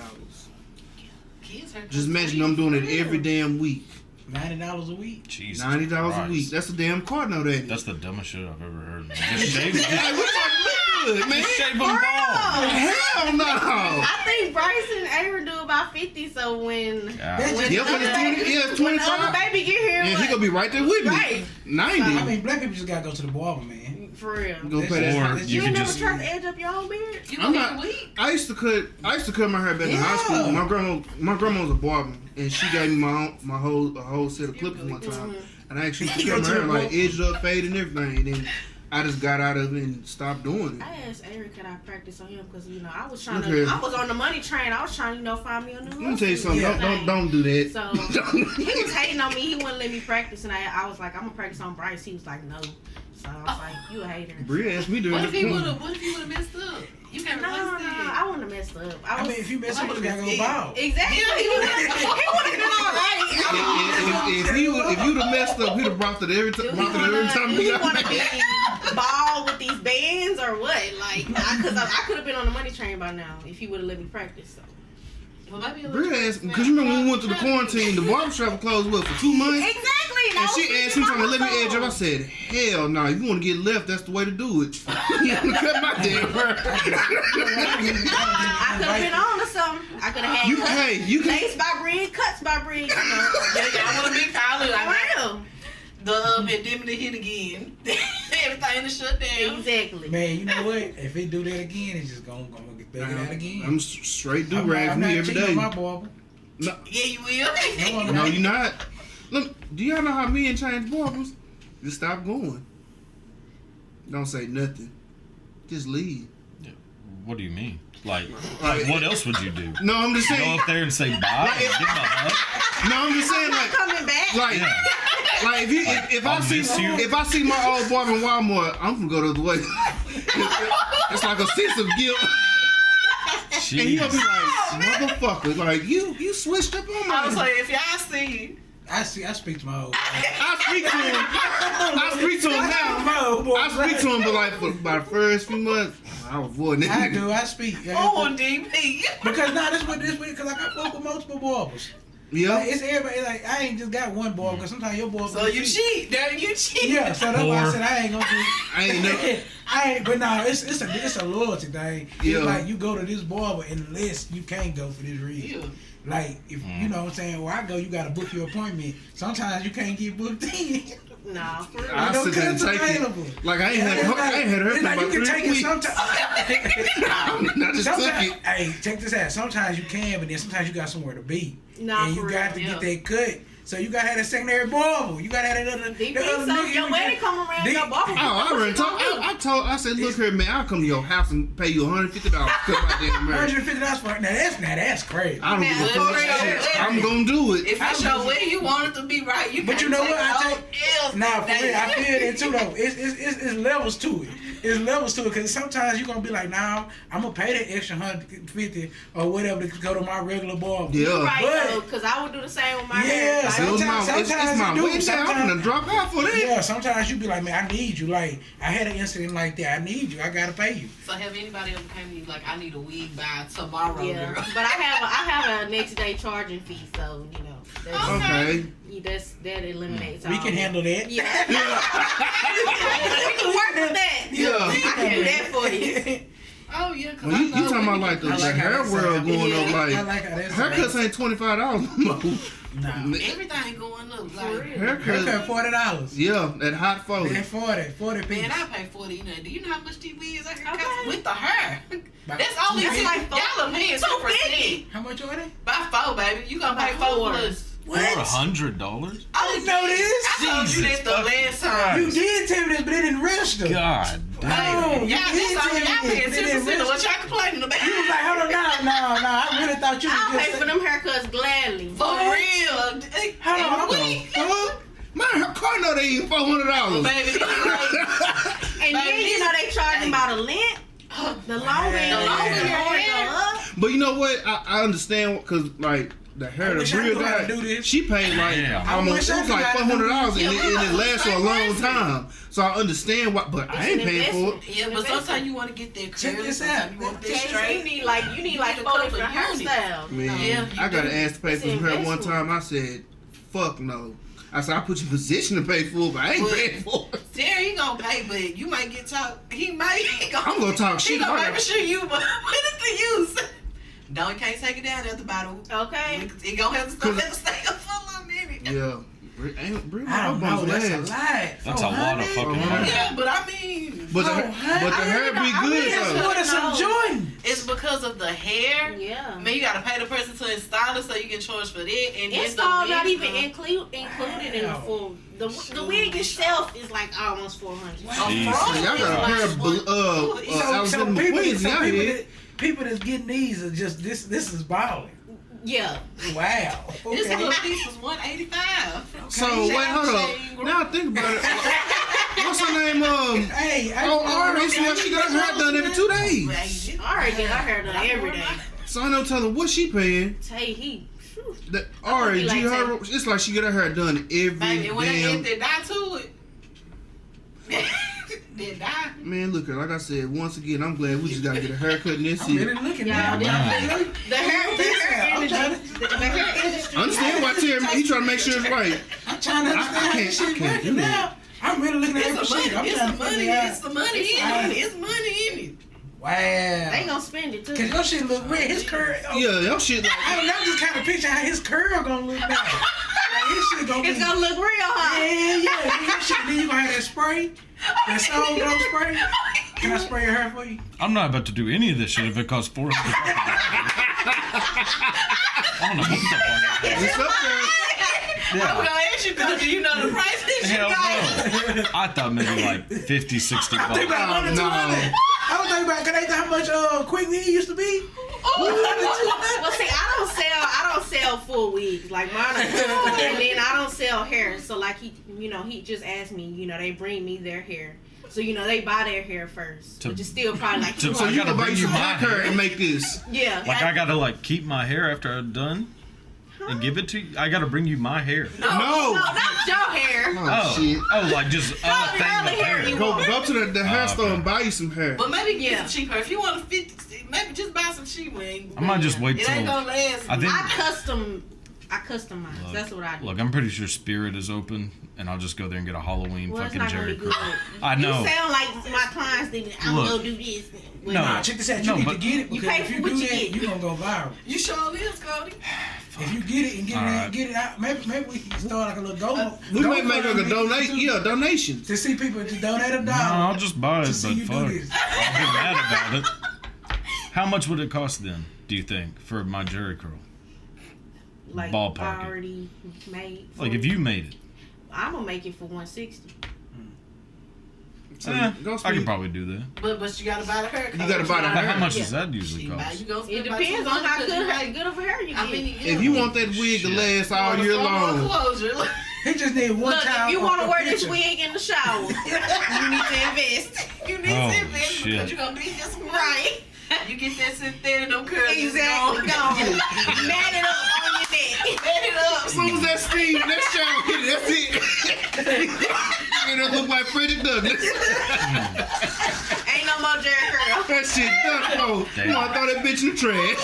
Kids are Just imagine I'm doing it every damn week. $90 a week. Jesus $90 a Christ. week. That's a damn car note, ain't it? That's the dumbest shit I've ever heard. Man. Just shave, Hey, we fucking look good, man. shave them bald. Hell no. I think Bryson Avery do about 50. So when That's when Yeah, the but it's other 20, yeah, it's when the 25. other baby get here, Yeah, what? he gonna be right there with me. Right. 90. I mean, black people just gotta go to the barber, man. For real. Go pay that. Or That's you You can ain't never just tried to edge up your own beard? You I'm gonna not. get a week? I used to cut my hair back in high school. My grandma was a barber, and she gave me a whole set of clippers one time. And I actually cut my hair like edged up, fade, and everything. And then I just got out of it and stopped doing it. I asked Eric, could I practice on him? Because, I was trying Look to, here. I was on the money train. I was trying to, find me a new Let me tell you something. Yeah. Don't do that. So, he was hating on me. He wouldn't let me practice. And I was like, I'm going to practice on Bryce. He was like, no. So, I was like, you a hater. Breeya asked me during What the if he point. would have messed up? You can't No, replace that. I wouldn't have messed up. I mean, if you mess up, you gotta go bald. Exactly. He would have been all right. If you'd have messed up, he'd have brought it every time. Do You you want to got be bald with these bands or what? Like, because I could have been on the money train by now if he would have let me practice. So. Well, maybe Breeya asked, because you remember when we went to the quarantine, the barbershop was closed, what, for 2 months? Exactly. And she asked me something, let me edge up. I said, hell no, if you want to get left, that's the way to do it. You want to cut my damn hair. I could have been on to something. I could have had cuts. You can. Lace by Breed, cuts by Breed. I want to be Kylie. For real. The pandemic hit again. Everything is shut down. Exactly. Man, you know what? If it do that again, it's just gonna get back it out again. I'm straight do I'm rag not for me every cheating day. on my barber. No, Yeah, you will. no, you're not. Look, do y'all know how men change barbers? Just stop going. Don't say nothing. Just leave. What do you mean? Like, Like- what else would you do? No, I'm just Go saying. up there and say bye? Like, Give him a hug? No, I'm just saying. I'm not coming back. Like, Yeah. like if I I'll see miss you. if I see my old barber in Walmart, I'm gonna go the other way. It's like a sense of guilt, and he gonna be like, "Motherfucker, like you switched up on I was my." like, if y'all see, I speak to my old. I speak to him. I speak to him now. I speak to him, but like for about the first few months, I was avoiding it. I do. I speak. oh, DP. Because now this because like I fuck with multiple barbers. Yeah. Like, it's everybody. Like I ain't just got one barber. Because sometimes your barber. So you cheat. There you cheat. Yeah. So that's why I Or- said I ain't gonna do. I ain't know. I ain't. But no, it's a loyalty thing. Yeah. It's like you go to this barber unless you can't go for this reason. Yeah. Like if you know what I'm saying, where I go, you gotta book your appointment. Sometimes you can't get booked in. Nah, for real. I No sit there and cuts take available. it. Like I ain't had her It's for like about you can 3 take it weeks. sometimes. I just took Sometimes, it. hey, check this out. Sometimes you can, but then sometimes you got somewhere to be. Nah, And for you real. got to get that cut. So you got to have a secondary barber. You got to have that other. DP, the other so nigga your you wedding got- come around, They- your barber. Oh, I already told. I said, look here, man. I'll come to your house and pay you $150 to cut my damn hair. $150 for that's crazy. I don't give a Now, fuck. let's bring Shit, it I'm gonna do it. If it's your way, you want it to be right. You But can't you know take what? I no take L's. nah for real. I feel that too though. It's levels to it. It's levels to it because sometimes you're gonna be like, nah, I'm gonna pay that extra $150 or whatever to go to my regular barber. Yeah. Right, But- though, because I would do the same with my Yeah, hair. Like, It was Sometimes it's my you do. wedding day. I'm Sometimes- gonna drop out for that. Yeah, sometimes you be like, man, I need you. Like, I had an incident like that. I need you. I gotta pay you. So have anybody ever came to you like, I need a wig by tomorrow, yeah, girl? but I have a next day charging fee, so that's, Okay. that eliminates. We all can that. handle that. Yeah, we can work with that. Yeah. I can do that for you. Oh yeah, cause When you talking about like the hair world going up, like haircuts ain't $25 no more. Nah. everything going up. Like, Haircut $40. Yeah, that hot 40. That 40 piece. man, I pay $40. You know, do you know how much these wigs I can cost with the hair? That's $250. only like y'all are paying 2%. How much are they? By 4, baby. You gonna pay 4 plus. $400? I didn't know this. I told you this the last time. You did tell me this, but it didn't register. God damn. Oh, Y'all, that's all y'all paying 10% of what y'all complaining about. You was like, hold on, no. I really thought you I'll was pay just for them haircuts gladly. For real. Hold on, Huh? My car know they ain't $400. Baby, And then you know they charging about a length. The longer your hair go up. But you know what? I understand because like the hair, the wish I knew real how to guy, do this. she paid like Yeah. almost it was like $400 and it lasts for a long Listen. time. So I understand why, but I ain't paying for it. yeah, but sometimes you want to get that Check curly, this sometimes out. you want that Okay, so straight. you need like You need 4 a couple different units. hairstyles. Man, Yeah, you I got do. to ask to pay for It's her one investment. time. I said, "Fuck no." I said, "I put you in position to pay for it, but I ain't But- paying for it." Terry, he gonna pay, but you might get talk. He I'm gonna talk He shit. gonna I make sure you, but what is the use? No, you can't take it down at the bottom. Okay. It gonna have to stay up for a little minute. Yeah, ain't I don't know. That's a lot. That's a lot of fucking money. Yeah, but I mean, But the hair be good That's though. more than some Jordan. it's because of the hair. Yeah. I mean, you gotta pay the person to install it so you can charge for that. And then Install not wig, even included in the full. The wig itself is like almost $400. So y'all got a pair of Alexander McQueen's out here. People that's getting these are just this is balling. Yeah. Wow. This Okay. little piece was $185. So wait, hold on. Now think about it. What's her name? Hey, Ari. So she got her hair done every 2 days. I already get our hair done every day. So I know tell her what she paying. Tay, he. Whew. That Ari, Like her, it's like she get her hair done every Baby, when they damn. add that dye to it, that dye. Man, look her. Like I said, once again, I'm glad we just gotta get a haircut in this I'm really year. looking Yeah, now. The hair industry. Understand why Terry? He trying to make sure it's right. I'm trying to understand how this shit can't working do that. now. I'm really looking at every It's the shit. I'm money. It's trying the to money. figure out. It's the money in it. It's money in it. Wow. They gonna spend it too. Cause your shit look red. His curl. Yeah, your shit. I don't know. Just kind of picture how his curl gonna look now. Like his shit gonna It's be. gonna look real hot. Yeah. Then your shit. Then you gonna have that spray. That Soul Glow spray. Can I spray your hair for you? I'm not about to do any of this shit if it costs $400. I don't know what the fuck. It's up there. I'm gonna ask you because you know the price that you Hell got. no. I thought maybe like 50, 60 bucks. Think about Oh, 100, 200. I was thinking about, can they how much Quick Knee used to be? Well, see, I don't sell full wigs. Like mine are custom, and then I don't sell hair. So like he just asked me. They bring me their hair. So they buy their hair first, which is still probably like So So I you gotta can buy bring you you some my hair hair. and make this. yeah. Like I gotta like keep my hair after I'm done and give it to you. I gotta bring you my hair. No. No, not your hair. Oh, shit. Oh, like just a thing of hair you hair. want. Go to the hair store okay. and buy you some hair. But maybe get Yeah. some cheaper. If you want to 50, maybe just buy some cheap wings. I might just wait It till. ain't gonna last. I think. I customize. That's what I do. Look, I'm pretty sure Spirit is open, and I'll just go there and get a Halloween Well, it's fucking not gonna Jerry be good. curl. I know. You sound like my clients think I'm Look. gonna do this. No. Nah, check this out. You No, need but- to get it You because pay if for you what do you that, get. you gonna go viral. You sure is, Cody. If you get it and Alright. get it out, maybe we can start like a little go. We might make like a donation. Yeah, donations. To see people to donate $1. No, I'll just buy it, to but see you fuck. do this. I'll get mad about it. How much would it cost then, do you think, for my Jerry curl? Like Ballpark it. I already made. Like if you made it. I'm gonna make it for $160. So go I spend. could probably do that. But you gotta buy the hair. You gotta buy the Like, hair. how much Yeah. does that usually cost? You gonna It spend about depends on how good of a hair you I get. mean, If you want that wig to last all year long, Closure. He just need one Look, time. if you want to a wear this picture. wig in the shower, you need to invest. You need Oh, to invest shit. because you're gonna be just Right. You get that synthetic, them curls. Exactly. Gone. Mat it up on your neck. Set it up. as soon as that steam, that shower hit it, that's it. And it look like Frederick Douglass. Ain't no more Jerry curl. That shit done. Oh, Damn. you wanna throw that bitch in the trash?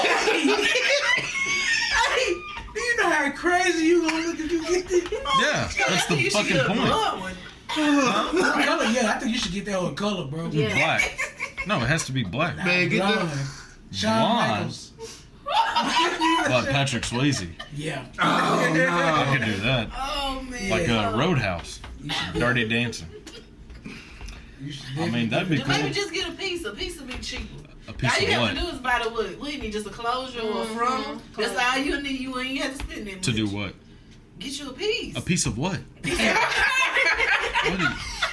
Hey, do you know how crazy you gonna look if you get this? Yeah, that's the You should fucking get a point. blood one. Color, yeah, I think you should get that whole color, bro. Yeah. Black. No, it has to be black. Man, get Blonde. the. Shawn Blonde. Michaels. Like Patrick Swayze. Yeah. Oh I no. could do that. Oh man. Like Roadhouse. Dirty Dancing. You should I mean, that'd be Then cool. maybe just get a piece. A piece would be cheaper. A piece All you of have what? to do is buy the wood. We need just a closure or a frontal. That's all you need. You ain't have to spend that To much. do what? Get you a piece. A piece of what? What do you-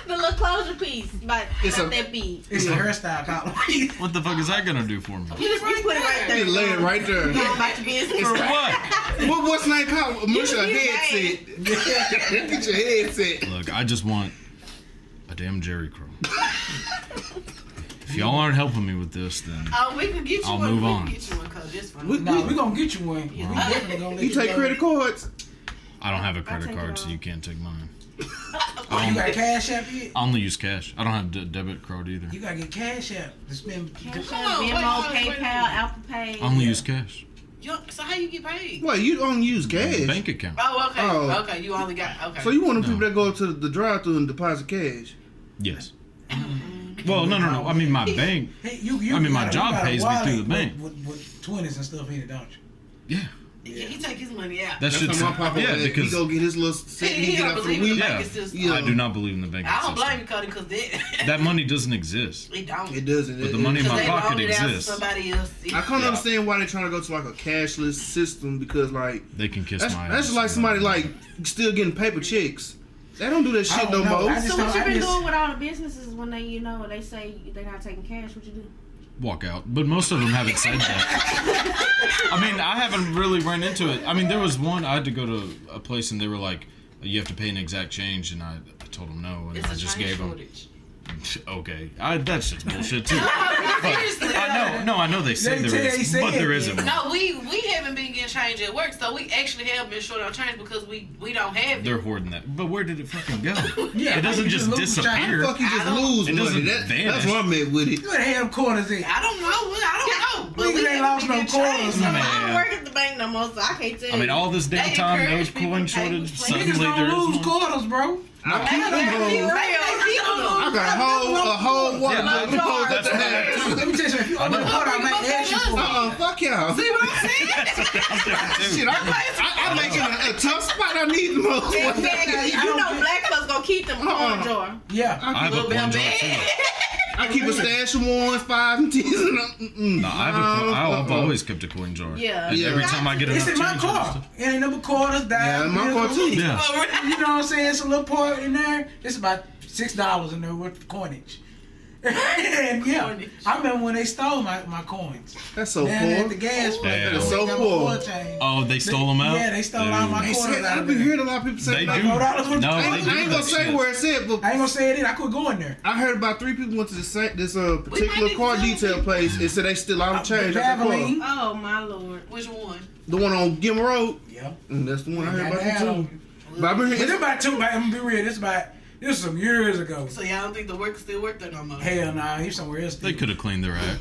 The little closure piece, but It's not a- that big. It's a hairstyle column. What the fuck is that gonna do for me? You put it right there. They lay it right there. Go about your business. For what? What's the name called? Mush a You headset. Get your headset. Look, I just want a damn Jerry Crow. If y'all aren't helping me with this, then Oh, we can get you I'll one. move We on. can get you one, cause it's fun. No, we gonna get you one. We definitely gonna let You take go. credit cards? I don't have a credit take it card, so all. you can't take mine. Oh, you got Cash App yet? I only use cash. I don't have debit card either. You gotta get Cash App to spend. Cash Come App, on, Venmo, wait. PayPal, Apple Pay. I only use cash. So how you get paid? Wait, you don't use cash. Bank account. Oh, okay. Oh. Okay, you only got okay. So you one of the No. people that go to the drive-thru and deposit cash? Yes. Well, no. I mean, my bank. Hey, you I mean, my got a- job you got a pays me wallet through the bank. with 20s and stuff in it, don't you? Yeah. Yeah, he take his money out. That That's shit's. how my papa Yeah, he because go get his little set He he get don't out for the believe in the week. banking Yeah. system. Yeah. I do not believe in the banking I don't blame system. you, Cody, because that That money doesn't exist. it don't. It doesn't. But the money in my Because they pocket loaned it out to exists. somebody else. I can't Yeah. understand why they're trying to go to like a cashless system because like They can kiss that's my that's ass. just like somebody like still getting paper checks. They don't do that I shit no don't know. more. I just So what you I been just- doing with all the businesses when they, they say they're not taking cash? What you do? walk out. But most of them haven't said that. I mean, I haven't really run into it. I mean, there was one, I had to go to a place and they were like, you have to pay an exact change, and I told them no, and It's I a just change gave them. shortage. Okay, that shit's bullshit too. Seriously. I know they say They there say is, they but said there it. isn't. No, we haven't been getting change at work, so we actually have been short on change because we don't have it. They're hoarding that. But where did it fucking go? Yeah, It doesn't you just lose disappear. Fuck, you just I don't- lose It money. doesn't That's vanish. where I'm at with it. Where the hell corners at? I don't know. But Niggas we ain't lost no quarters, I Man. don't work at the bank no more, so I can't tell I mean, you. all this damn They time, there was encourage people coin to pay shortage. with Suddenly Niggas there is don't lose one. quarters, bro. I keep them hoes. I got a whole water Yeah, jug. Them hoes at the house. Let me tell you something. If you open a quarter, I might ask you for it. Fuck y'all. See what I'm saying? Shit, I'm making a tough spot. I need them hoes. Exactly. You know black folks gonna keep them corn jar. Yeah. I have a coin jar too. I keep a stash of 1s, 5s, and 10s. No, I've always kept a coin jar. Yeah. And every time I get enough It's in my change, I car. just- It ain't no quarters, Yeah, in my car too. Yeah. You know what I'm saying? It's a little part in there. It's about $6 in there worth of coinage. And yeah, I remember when they stole my coins. That's so Down at the poor. gas place. Damn. They So got my poor. oil change. Oh, they stole them out? Yeah, they stole all my They quarters said, out I've of been there. hearing a lot of people say They that. do. $4 worth No, of they I change. do ain't that gonna say shit. where it's at, but I ain't gonna say it in. I quit going there. I heard about 3 people went to this particular need car to tell detail people. place and said they still out of change out the car. Valvoline. Oh my lord. Which one? The one on Gilman Road. Yeah. And that's the one I heard about Goddamn. too. But I've been But hearing it's about two. I'm gonna be real. This was some years ago. So y'all don't think the workers still work there no more? Hell nah, he's somewhere else. They could have cleaned their act.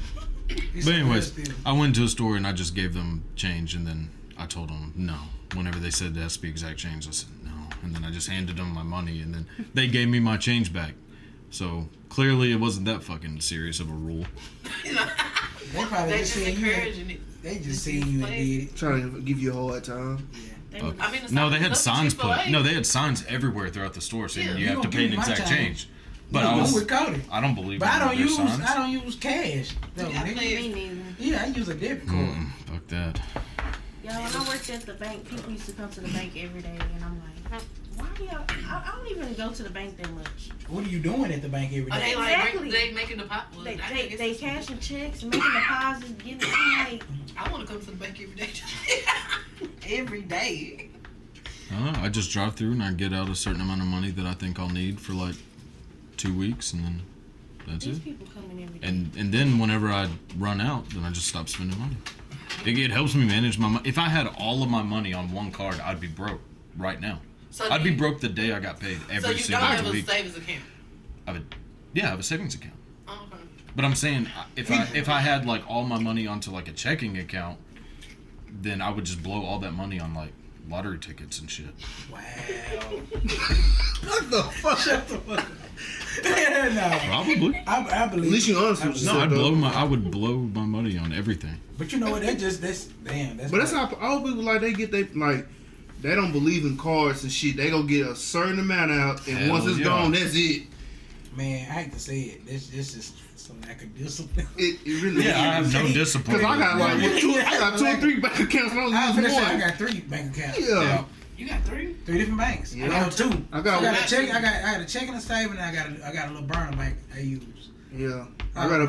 He's But somewhere anyways, else still. I went to a store and I just gave them change, and then I told them no. Whenever they said it has to be exact change, I said no. And then I just handed them my money, and then they gave me my change back. So clearly it wasn't that fucking serious of a rule. They probably They just just seen you. encouraging it. They just seen you and did it. trying to give you a hard time. They Oh. was- I mean, it's No, not- they had that's signs Chick-fil-A. put. No, they had signs everywhere throughout the store saying Yeah, you you have to gonna pay give an me my exact change. change. But No, I I'm was. with Cody. I don't believe But in their signs. I don't use cash. No, Yeah, nigga. please. Me neither. Yeah, I use a debit card. Fuck that. Yeah, when I worked at the bank, people used to come to the bank every day, and I'm like, why do y'all? I don't even go to the bank that much. What are you doing at the bank every Are day? they like Exactly. they making the pot? Well, They cashing checks, making deposits, getting. I'm like, I want to come to the bank every day. Every day. I just drive through and I get out a certain amount of money that I think I'll need for like 2 weeks, and then that's these it. people coming every day. And then whenever I run out, then I just stop spending money. It helps me manage my money. If I had all of my money on one card, I'd be broke right now. So I'd be you- broke the day I got paid So every you single don't have a week. savings account. I have a savings account. Oh, okay. But I'm saying if I had like all my money onto like a checking account, then I would just blow all that money on like lottery tickets and shit. Wow. What the fuck? Shut the fuck up. No. Probably. I believe. At least you honest with No, yourself. I would blow my money on everything. But you know what? That's But that's how all people like they get they don't believe in cards and shit. They gonna get a certain amount out, and Hell once it's yeah. gone, that's it. Man, I hate to say it. This is some lack of discipline. It really Yeah, I have no discipline. Because I got 2 or 3 bank accounts. I I don't use I one. got 3 bank accounts. Yeah. You got 3? 3 different banks. Yeah. I got 2. I got I one. got a checking and saving, and I got a little burner bank I use. Yeah. I got a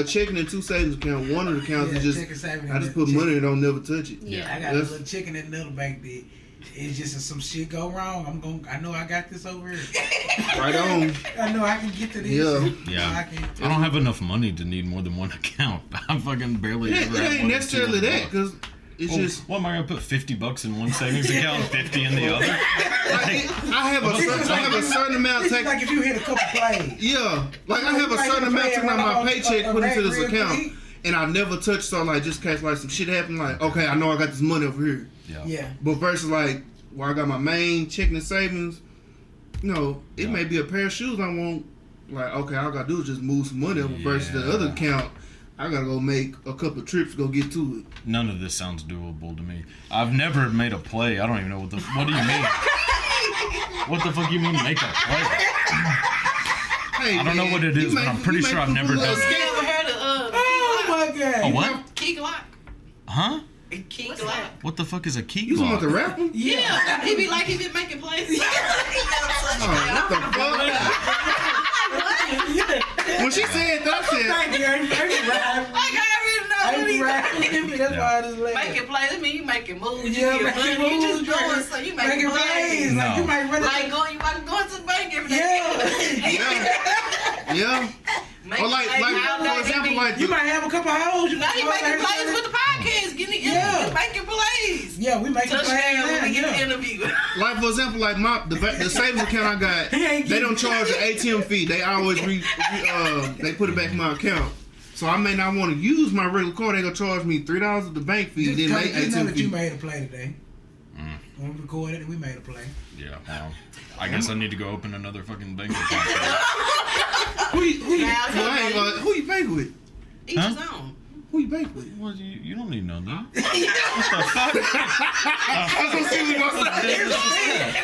checking and 2 savings account. One of the accounts is checking, saving, I just put money and don't never touch it. Yeah, I got a little checking in another bank that it's just if some shit go wrong, I know I got this over here. Right on. I know I can get to this. Yeah. I don't have enough money to need more than one account. I'm fucking barely It ever have ain't more than necessarily $200. that because it's just. What am I gonna put $50 in one savings account and 50 in the other? I have a certain amount It's taken. like if you hit a couple plays. Yeah, like I have a certain amount taken out my paycheck put into this account, and I never touch. So like, just in case like some shit happen, like okay, I know I got this money over here. Yeah. But versus like where I got my main checking and savings, it may be a pair of shoes I want. Like okay, all I gotta do is just move some money over. Versus the other account, I gotta go make a couple of trips to go get to it. None of this sounds doable to me. I've never made a play. I don't even know what do you mean? What the fuck you mean make a play? Hey, I don't know what it is, but I'm pretty sure I've never done You it. ever heard of Oh my god. A what? Key Glock? Huh? Key What's Glock. that? What the fuck is a key You talking about the block? rapper? Yeah, he be making plays. Oh, what the fuck? When she said that, I said, Thank you. I already know what he That's why I just laughed. making plays. I mean, you making moves. Yeah, you making money. You moves, just doing making- so. You making making plays. plays. Like you might run Like going to the bank every day. yeah. Making Or like plays all for day, example, they like You might have a couple hoes. Now you making plays with the podcast. Yeah. Making plays. Yeah, we making plays Touchdown now. when we get the Yeah. interview. Like for example, like the savings account I got, He ain't they don't getting- charge an ATM fee. They always they put it back in my account. So I may not want to use my regular card. They gonna charge me $3 of the bank fee, Just then because they you know ATM that you fee. made a play today. When we recorded it, we made a play. Yeah, well, I guess I need to go open another fucking bank account. Who you Now, who you bank with? Each his own. Who you bank with? Well, you don't need to know that. I was gonna see what you gonna say.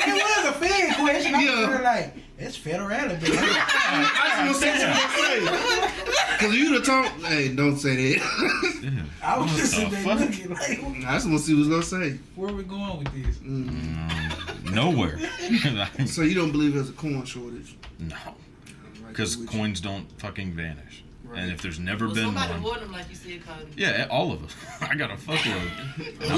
It was a fair question. I Yeah. was like, it's federal, baby. I was gonna see what you gonna say. Cause you the talk. Hey, don't say that. Yeah. I was What just the sitting there fuck? looking like, I just want to see what you gonna say. where are we going with this? Nowhere. So you don't believe there's a coin shortage? No. Because coins don't fucking vanish. And if there's never Well, been somebody one. bought them like you said, Cody. Yeah, all of us. I got a fuckload.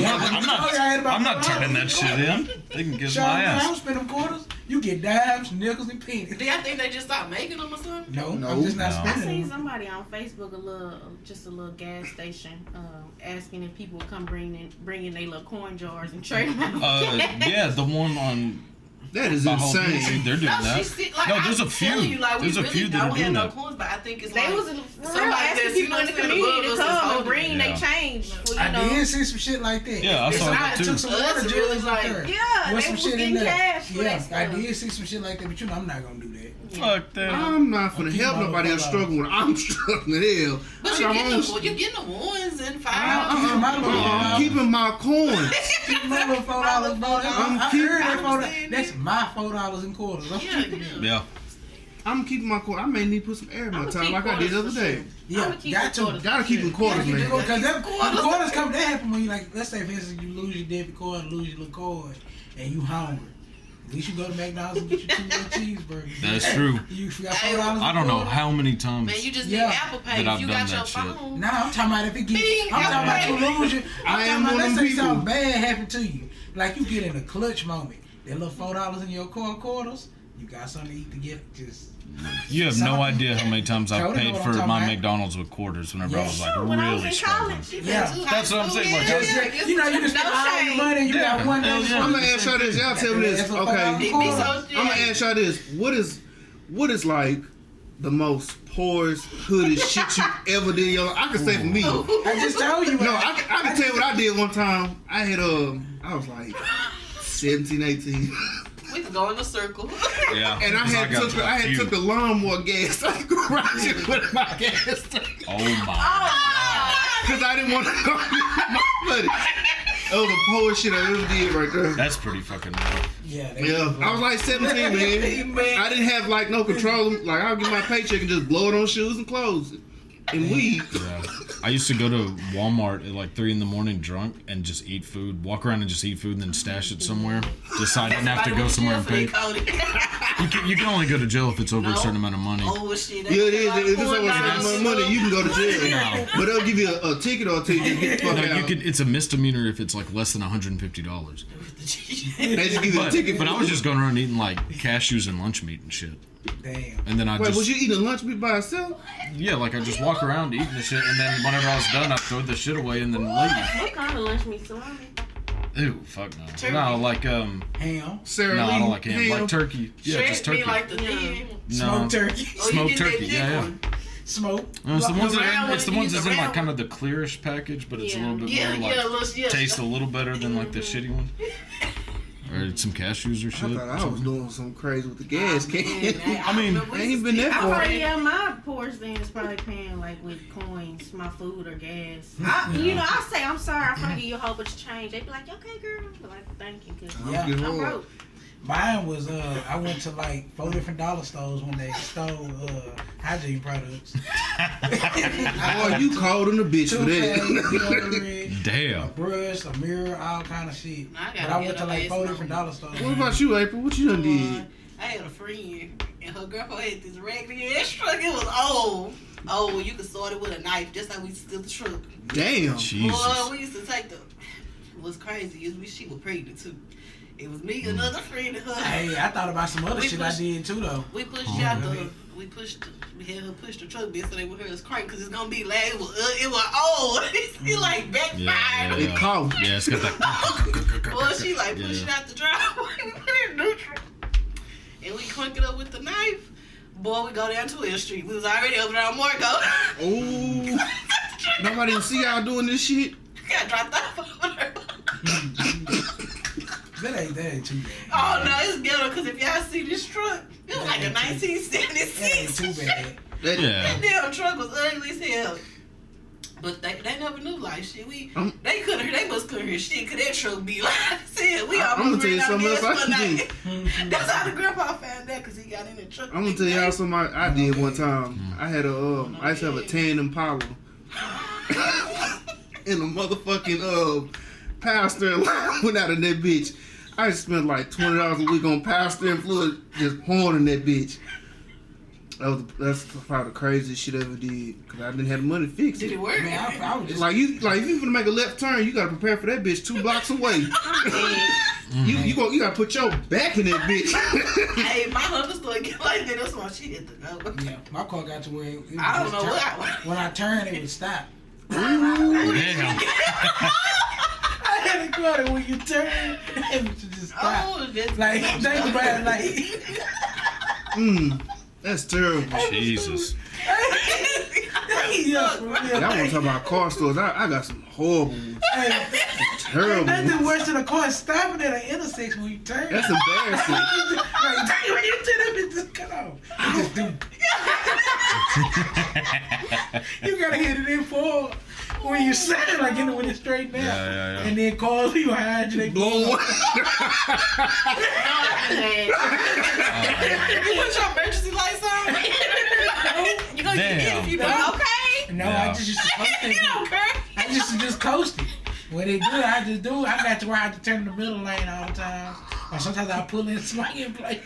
Yeah, I'm not turning that shit in. They can kiss Sean, my I don't ass. spend them quarters. You get dimes, nickels, and pennies. Do y'all think they just stopped making them or something? No, No. I'm just not No. I spending seen them. somebody on Facebook, a little gas station, asking if people come bring in their little coin jars and trade them out. Yeah, the one on That is my whole insane. they're doing No, that. she said, like, No, I there's a was few. telling you, like, There's we a few really that are don't doing have no that. coins, but I think it's They like was for real somebody asking that's, you people know, in the what I'm saying, community to above us is come and holding bring it. their Yeah. change. For, I did see some shit like that. Yeah, I saw that I too. took some Us water really jars like- up there. Yeah, With they some was shit in getting there. cash for Yeah, that I stuff. did see some shit like that, but you know I'm not gonna do that. Fuck that. I'm not finna keep help my nobody else $4. struggling when I'm struggling. Hell, But I you got my getting own the, you getting the ones and I'm keeping my coins. Keep my little $4 bro. I'm I keeping- heard that I $4. understand That's that. my $4 and quarters. I'm Yeah, keeping it. Yeah. I'm keeping my coins. I may need to put some air in my I'ma time keep like I did the other quarters for day. sure. Yeah, I'ma keep got the to. quarters. Gotta keep them quarters, man. Because them quarters come, that happen when you like, let's say for instance you lose your debit card, lose your little card, and you hungry. At least you go to McDonald's and get your 2 little cheeseburgers. That's true. You got $4. I don't know how many times. Man, you just Yeah. need Apple Pay. That If I've you done got your that shit. phone. Nah, I'm talking about if it Bing, get, I'm talking about you lose your, I I'm am talking about one of let's them say something people. bad happened to you. Like you get in a clutch moment. That little $4 in your quarters, you got something to eat to get just. You have no idea how many times I've Jody know paid what for I'm talking my about. McDonald's with quarters whenever I was like Sure, when I was really in struggling. college, Yeah. That's what I'm saying, like, You know, you just spend all your money. You got one day. Yeah. I'm gonna ask y'all this. Y'all tell me this. That's a Okay. $4 It be so I'm gonna ask y'all this. What is like the most poorest, hoodest shit you ever did in your life? I can say for me. No, I just told you. I can tell you what I did one time. I had I was like 17, 18. to go in a circle. Yeah. And I had took the lawnmower gas so I could garage it with my gas tank. Oh my. Because I didn't want to go get my money. That was the poorest shit I ever did right there. That's pretty fucking rough. Yeah. I was like 17, man. I didn't have like no control. Like I'll get my paycheck and just blow it on shoes and clothes and weed. Yeah. I used to go to Walmart at like 3 a.m. drunk and just eat food, walk around and just eat food and then stash it somewhere. Just so I didn't have to go somewhere and pay. You can only go to jail if it's over a certain amount of money. Oh shit! Yeah, it is. If it's over a certain amount of money, you can go to jail. No. But they'll give you a ticket or two to get the fuck No, out. it's a misdemeanor if it's like less than $150. They just give you a ticket. But I was just going around eating like cashews and lunch meat and shit. Damn. And then I Wait, just was you eating lunch meat by yourself? yeah, like I just walk around eating the shit, and then whenever I was done, I throw the shit away and then leave. What kind of lunch meat? Salami? Ew, fuck no. Turkey. No, like Ham. Sarah no, Lee, I don't like ham. Like turkey. Yeah, Shrimp just turkey. be like the thing. No. Smoked turkey. Oh, you Smoked get turkey. that Yeah, big yeah. one. Smoke. It's the ones round one, it's the you ones get that's the in like round kind of the clearish package, but it's a little bit Yeah, more like yeah, little, tastes a little better than like the shitty one. Or some cashews or I shit. thought I was doing something crazy with the gas can. I mean, I ain't been that I far. probably, yeah, my poorest thing is probably paying like with coins, my food or gas. You know, I say I'm sorry, I'm gonna give you a whole bunch of change. They be like, okay, girl, but like, thank you, cause Yeah. I'm broke. Mine was I went to like 4 different dollar stores when they stole hygiene products. Boy, you cold in the bitch for that. Deodorant, damn. a brush, a mirror, all kind of shit. I gotta But I get went to a like ass 4 number. different dollar stores. What about you, April? What you done did? I had a friend, and her grandpa had this raggedy ass truck. It was old. Oh, you could sort it with a knife, just like we steal the truck. Damn. Jesus. Boy, we used to take the. What's crazy is she was pregnant too. It was me, another friend, and her. Hey, I thought about some other We shit I pushed- did too though. We pushed out the. We had her push the truck bit so they would hear us crank because it's gonna be like it was old. It like backfired. Yeah, It coughed. Yeah, it's got that. Well, she like Yeah, push it yeah. out the driveway, we put it in neutral, and we crank it up with the knife. Boy, we go down 12th Street. We was already over there on Morgo. Oh. Nobody didn't see y'all doing this shit? Got dropped off over there. That ain't too bad. Oh no, it's ghetto because if y'all see this truck, it was like a That ain't 1976. too bad. That, Yeah. That damn truck was ugly as hell. But they never knew like shit. They must couldn't hear shit because that truck be like I said. We I'm almost gonna tell you ran out something of else gas I one can night. That's how the grandpa found that because he got in the truck. I'm gonna tell y'all something I did one time. I had I used to have a tan Impala. And a motherfucking power steering line went out of that bitch. I just spent like $20 a week on power steering fluid just pouring in that bitch. That's probably the craziest shit I ever did because I didn't have the money to fix Did it. it work? Man, I was just Like if you gonna make a left turn, you gotta prepare for that bitch 2 blocks away. You gotta put your back in that bitch. Hey, my Honda store get like that. That's why she hit the go. yeah, my car got to where it was I don't just know turn- what. when I turned it would stop. Damn. I had a car that when you turn it would just stop. Oh, that's Like think about it like That's terrible. Jesus. yeah, for real. Y'all want to talk about car stores? I got some horrible ones. Hey, Terrible nothing ones. worse than a car stopping at an intersection when you turn. That's embarrassing. Like, when you turn that bitch just cut off. You just do. You gotta hit it in forward when you set it, like when it's straight down. Yeah. And then cars you behind you, they Blow You put your emergency lights on? You gonna get hit if you don't? Okay. No, Yeah. I just used to coast You don't it. care. I just coast it. When they do it, I just do it. I got to where I have to turn in the middle lane all the time. Or sometimes I pull in swing in place.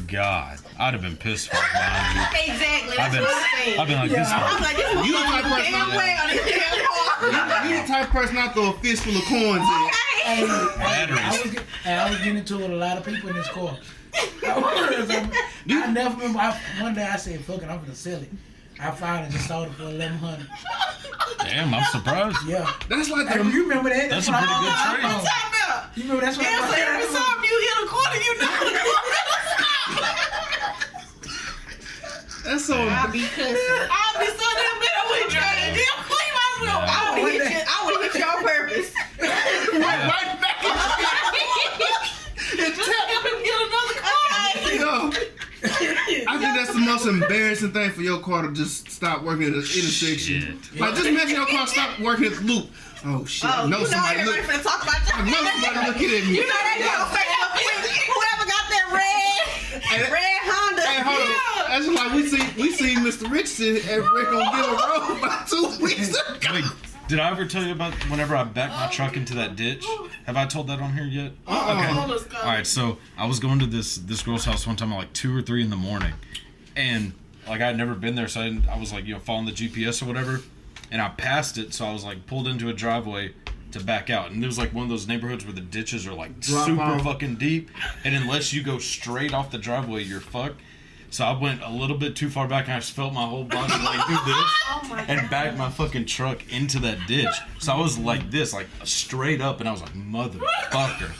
God, I'd have been pissed for behind Exactly. I've That's been- what I'm saying. you. I've been like this. I was like, this You the type of person damn I- way on this damn car. You the type of person I throw a fistful of coins in. Hey, Batteries. I was getting into it with a lot of people in this car. I never remember. One day I said, "Fuck it, I'm gonna sell it." I found it, just sold it for $1,100. Damn, I'm surprised. Yeah. That's like Hey, you remember that? That's a what pretty I- good What trade. you talking about? You remember that's what Yeah, so every I time you hit a corner, you know the corner. that's so. I'll be cussing. I'll be so damn mad when you try to damn clean myself. I would hit you on purpose. Right back in the tap. most embarrassing thing for your car to just stop working at the intersection. Shit. Like, just imagine your car stop working at the loop. Oh shit! I know somebody look. Finna talk about I know somebody looking at me. You know they gonna say whoever got that red Honda. Hey, hold on. That's like we seen Mr. Richardson at Rick on Gill Road about 2 weeks ago. Wait, did I ever tell you about whenever I backed my truck into that ditch? Have I told that on here yet? Okay. All right, so I was going to this girl's house one time at like 2 or 3 in the morning, and like I had never been there, so I was like following the GPS or whatever, and I passed it, so I was like pulled into a driveway to back out, and there was like one of those neighborhoods where the ditches are like super fucking deep, and unless you go straight off the driveway, you're fucked. So I went a little bit too far back, and I just felt my whole body like do this, and backed my fucking truck into that ditch. So I was like this, like straight up, and I was like, motherfucker.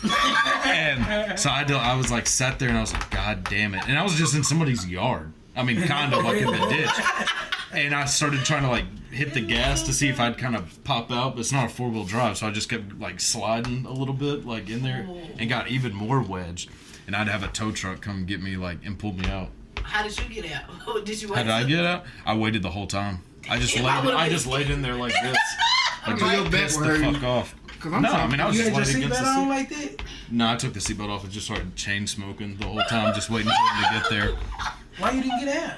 And so I was like sat there, and I was like, God damn it. And I was just in somebody's yard. I mean, kind of like in the ditch. And I started trying to like hit the gas to see if I'd kind of pop out, but it's not a 4-wheel drive, so I just kept like sliding a little bit like in there and got even more wedged. And I'd have a tow truck come get me like and pull me out. How did you get out? Did you wait? How did I get out? I waited the whole time. I just laid in there like this. Like your back pissed will the hurt fuck off. I'm No, I mean I was You just had your laying against seatbelt the on seat. like that? No, I took the seatbelt off and just started chain smoking the whole time, just waiting for him to get there. Why you didn't get out?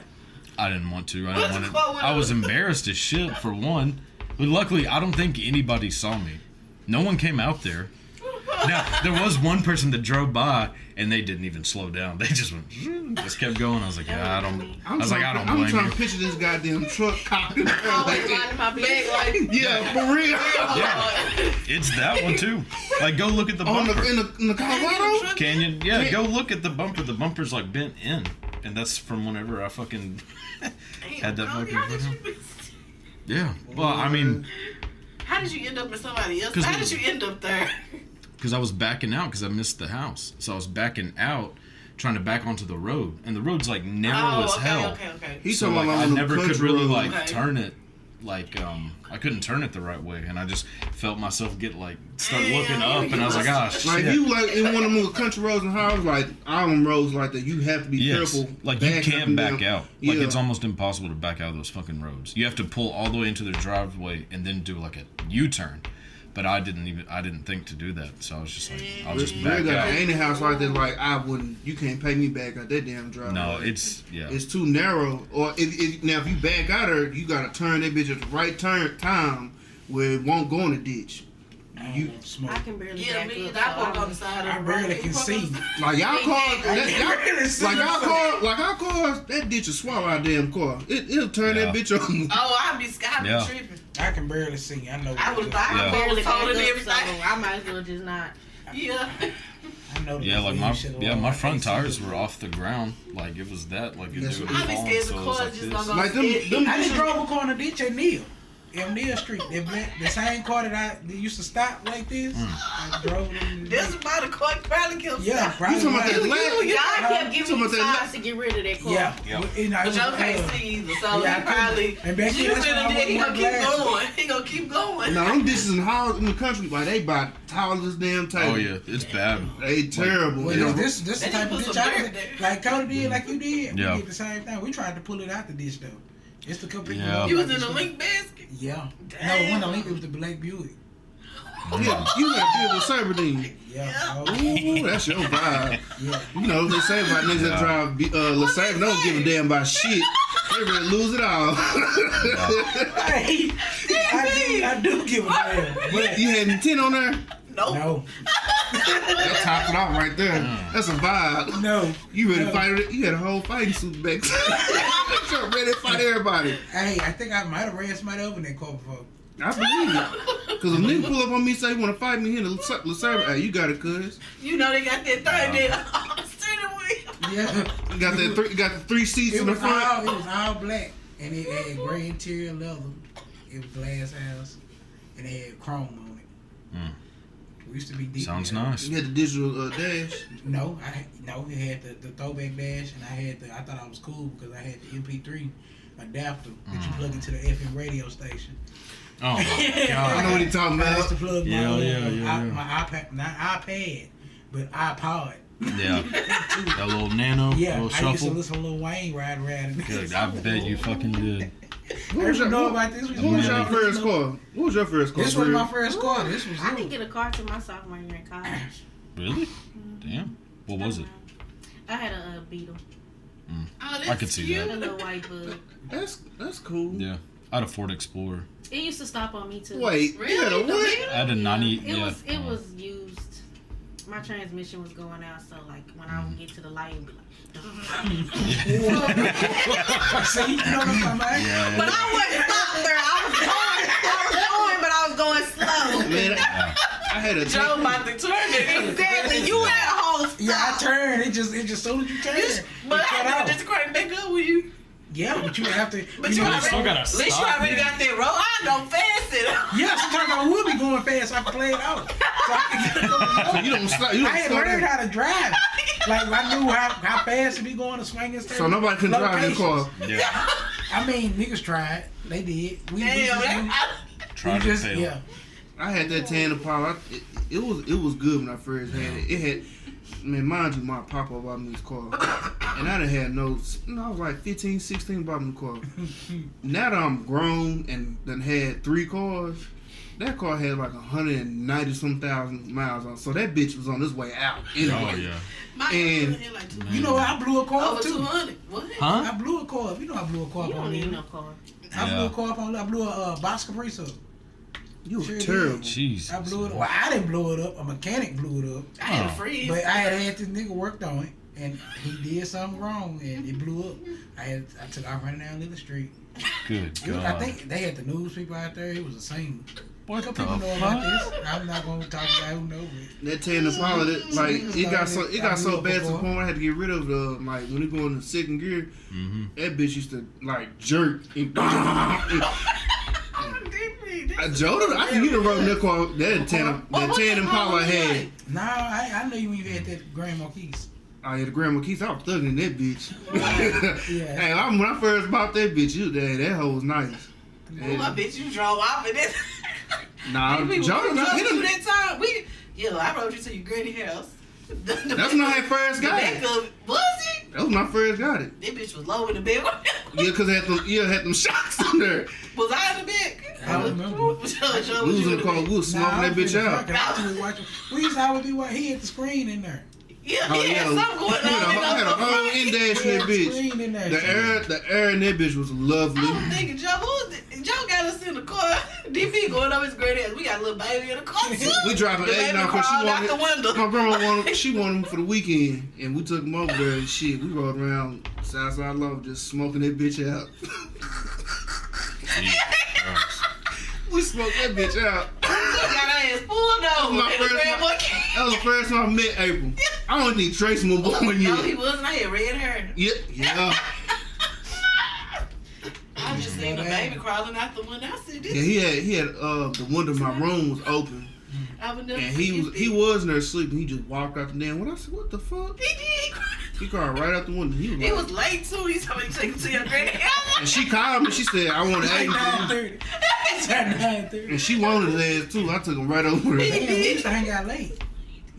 I didn't want to. I was embarrassed as shit for one. But luckily, I don't think anybody saw me. No one came out there. Now, there was one person that drove by, and they didn't even slow down. They just went, just kept going. I was like, yeah, I don't blame I'm trying you. to picture this goddamn truck cocked in the air like that. My bag, like, Yeah, for real. Yeah, it's that one too. Like, go look at the bumper. In the Colorado? Canyon. Yeah, go look at the bumper. The bumper's like bent in, and that's from whenever I fucking had that fucking. Yeah. Well, I mean, how did you end up with somebody else? How did you end up there? because I was backing out because I missed the house. So I was backing out, trying to back onto the road, and the road's like narrow as hell. Okay. He's So talking like about I never could really like Okay. turn it. Like I couldn't turn it the right way, and I just felt myself get like start looking up, and I was like, "Ah, shit." Like you like in one of the country roads and highways, like island roads like that, you have to be careful. Like you backing up can't and back down. out. Like Yeah. it's almost impossible to back out of those fucking roads. You have to pull all the way into the driveway and then do like a U-turn. But I didn't think to do that, so I was just like, I'll just back Got out. any house like that, like I wouldn't. You can't pay me back out that damn driveway. No, it's It's too narrow. Or now if you back out of it, you gotta turn that bitch at the right time where it won't go in the ditch. You smoke. I can barely Yeah, back me, up. I walk on the side of I the road. barely can see. like y'all cars, like like our cars, that ditch will swallow our damn car. It'll turn that bitch on. Oh, I be tripping. I can barely see. I know. I would I have I barely told back it up, everything. so I might as well just not. Yeah. know. Yeah, like my front tires were off the ground. Like it was that. Like it Yes, was I be falling, scared so the it was cars like just this. gonna go Like them I just drove a car in the ditch at Neil. In Neil Street, the same car that used to stop like this. I drove them. That's about a car probably killed. Yeah, probably. You talking about that God last? kept giving me signs to get rid of that car. Yeah. Yeah. You know, But y'all can't see either, so Yeah, I he probably. couldn't. And back then, that's when I He wore gonna keep glasses. going. He gonna keep going. No, them ditches in the country, like they about tall as damn table. Oh yeah, it's bad. They terrible. Well, You know, this the They type of put ditch some I was dirt in. there. Like Cody did, like you did. Yeah. We did the same thing. We tried to pull it out the ditch though. It's the couple people. Yeah. You was in a link basket. Yeah. Damn. No, when the link it was the Black Buick. yeah, you gotta deal with Cyberdean. Yeah. Yeah. Oh, Ooh, that's your vibe. yeah. You know, they say about niggas that drive LeSabre don't give a damn about shit. They ready to lose it all. Hey, I do give a damn. But You had 10 on there? Nope. no, That top it off right there. That's a vibe. no. You ready to No. fight it? You had a whole fighting suit back. You're ready to fight everybody. Hey, I think I might have ran somebody over in that car before. I believe it. Because if nigga pull up on me and say you want to fight me here in LeSabre, hey, you got it, cuz. You know they got that thing there. Steering wheel. Yeah. You got the three seats It in the was front. all black, and it had gray interior leather. It was glass house, and it had chrome on it. Mm. We used to be deep. Sounds in that. nice. You had the digital dash. No, it had the throwback dash, and I thought I was cool because I had the MP3 adapter that you plug into the FM radio station. Oh my I know god. what he talking I used to about. plug Yeah. my iPad, not iPad, but iPod. Yeah. That little nano, Yeah, little I used to shuffle. listen to Lil Wayne ride around. Good, I bet you fucking did. What was your, know about this? what was your first car? What was your first car? This was Breeya? my first car. This was I didn't it. get a car till my sophomore year in college. Really? Damn. What was it? I had a Beetle. Oh, I could see A that. little white bug. That's cool. Yeah. I had a Ford Explorer. It used to stop on me too. Wait, Really? you had a The what? Beetle? I had a 90. It was used. My transmission was going out, so like when I would get to the light, it would be like. See, you know what I'm talking about? Yeah. But I wasn't stopping there. I was going, but I was going slow. Man, I had a Joe about to turn it. Exactly. You had a whole stop. Yeah, I turned. It just soon as you turn, But it cut I out. just crank back up with you. Yeah, but you would have to. But you know, already, still gotta at least you stop. already got that roll. I go fast it. yeah, sometimes I would be going fast. So I could play it out. So I could get So you don't stop. You don't I had stop learned there. how to drive. Like I knew how fast to be going to swinging. So nobody can drive your car. Yeah. I mean, niggas tried. They did. We Damn, Tried to just fail. yeah. I had that tan Impala. It was good when I first had it. It had, man, mind you, my papa bought me this car. And I done had I was like 15, 16 bought me the car. Now that I'm grown and done had 3 cars, that car had like 190-some thousand miles on. So that bitch was on its way out. Anyway. Oh, yeah. My And- had like 200. You know what? I blew a car Over up too. 200. What? Huh? I blew a car up. You know I blew a car You up don't on need me. no car. I blew Yeah. a car up on. I blew a Box Caprice up. You Sure were did. terrible. Jesus. I blew it. Well, I didn't blow it up. A mechanic blew it up. I had a Oh. freeze. But I had this nigga worked on it, and he did something wrong, and it blew up. I took off running down Little Street. Good It was, I God. think they had the news people out there. It was a scene. What Some the people know about fuck? this. I'm not going to talk about who knows it. That tan Impala, it got so bad to the point where I had to get rid of the like when you go into second gear. Mm-hmm. That bitch used to like jerk. I think you done rode that car. That tan Impala had. No, I know you when you had that Grand Marquis. I had the Grandma Keith. I was thugging that bitch. Yeah. Hey, when I first bought that bitch, that hoe was nice. Oh, I bet you drove off in it. Nah, We Jordan, drove he you done- that time. I rode you to your granny house. that's when I had first got it. Was it? That was when I first got it. That bitch was low in the bed. Yeah, cause it had them shocks in there. Was I in the bed? I don't remember. We was in the car. We was smoking that bitch out. We used to always be he had the screen in there. Yeah, Oh, he had yeah. something going I had a on. whole in-dash in that The bitch. screen in there. The air in that bitch was lovely. I'm thinking, Joe, Joe got us in the car. DP going up his great ass. We got a little baby in the car too. We driving The 8 baby now because she crawled out wanted. the window. My grandma wanted. She wanted him for the weekend, and we took him over there and shit. We rode around Southside Love just smoking that bitch out. We smoked that bitch out. Got our ass pulled over. my And the first grandma one. came. That was the first time I met April. I don't think Tracy was born No, he yet. wasn't. I had red hair. Yeah. I just seen the baby crawling out the window. I said, this. Yeah, he had the window of my room was open, I would never and he forget was in there sleeping. He just walked out the damn window. I said, "What the fuck?" that. He did. He called right out the window. He was It like, was late too. He told me to take him to your granny house. and she called me. She said, "I want to It's ask you." 9:30. It's at 9:30. And she wanted his ass too. I took him right over there. Damn, we used to hang out late.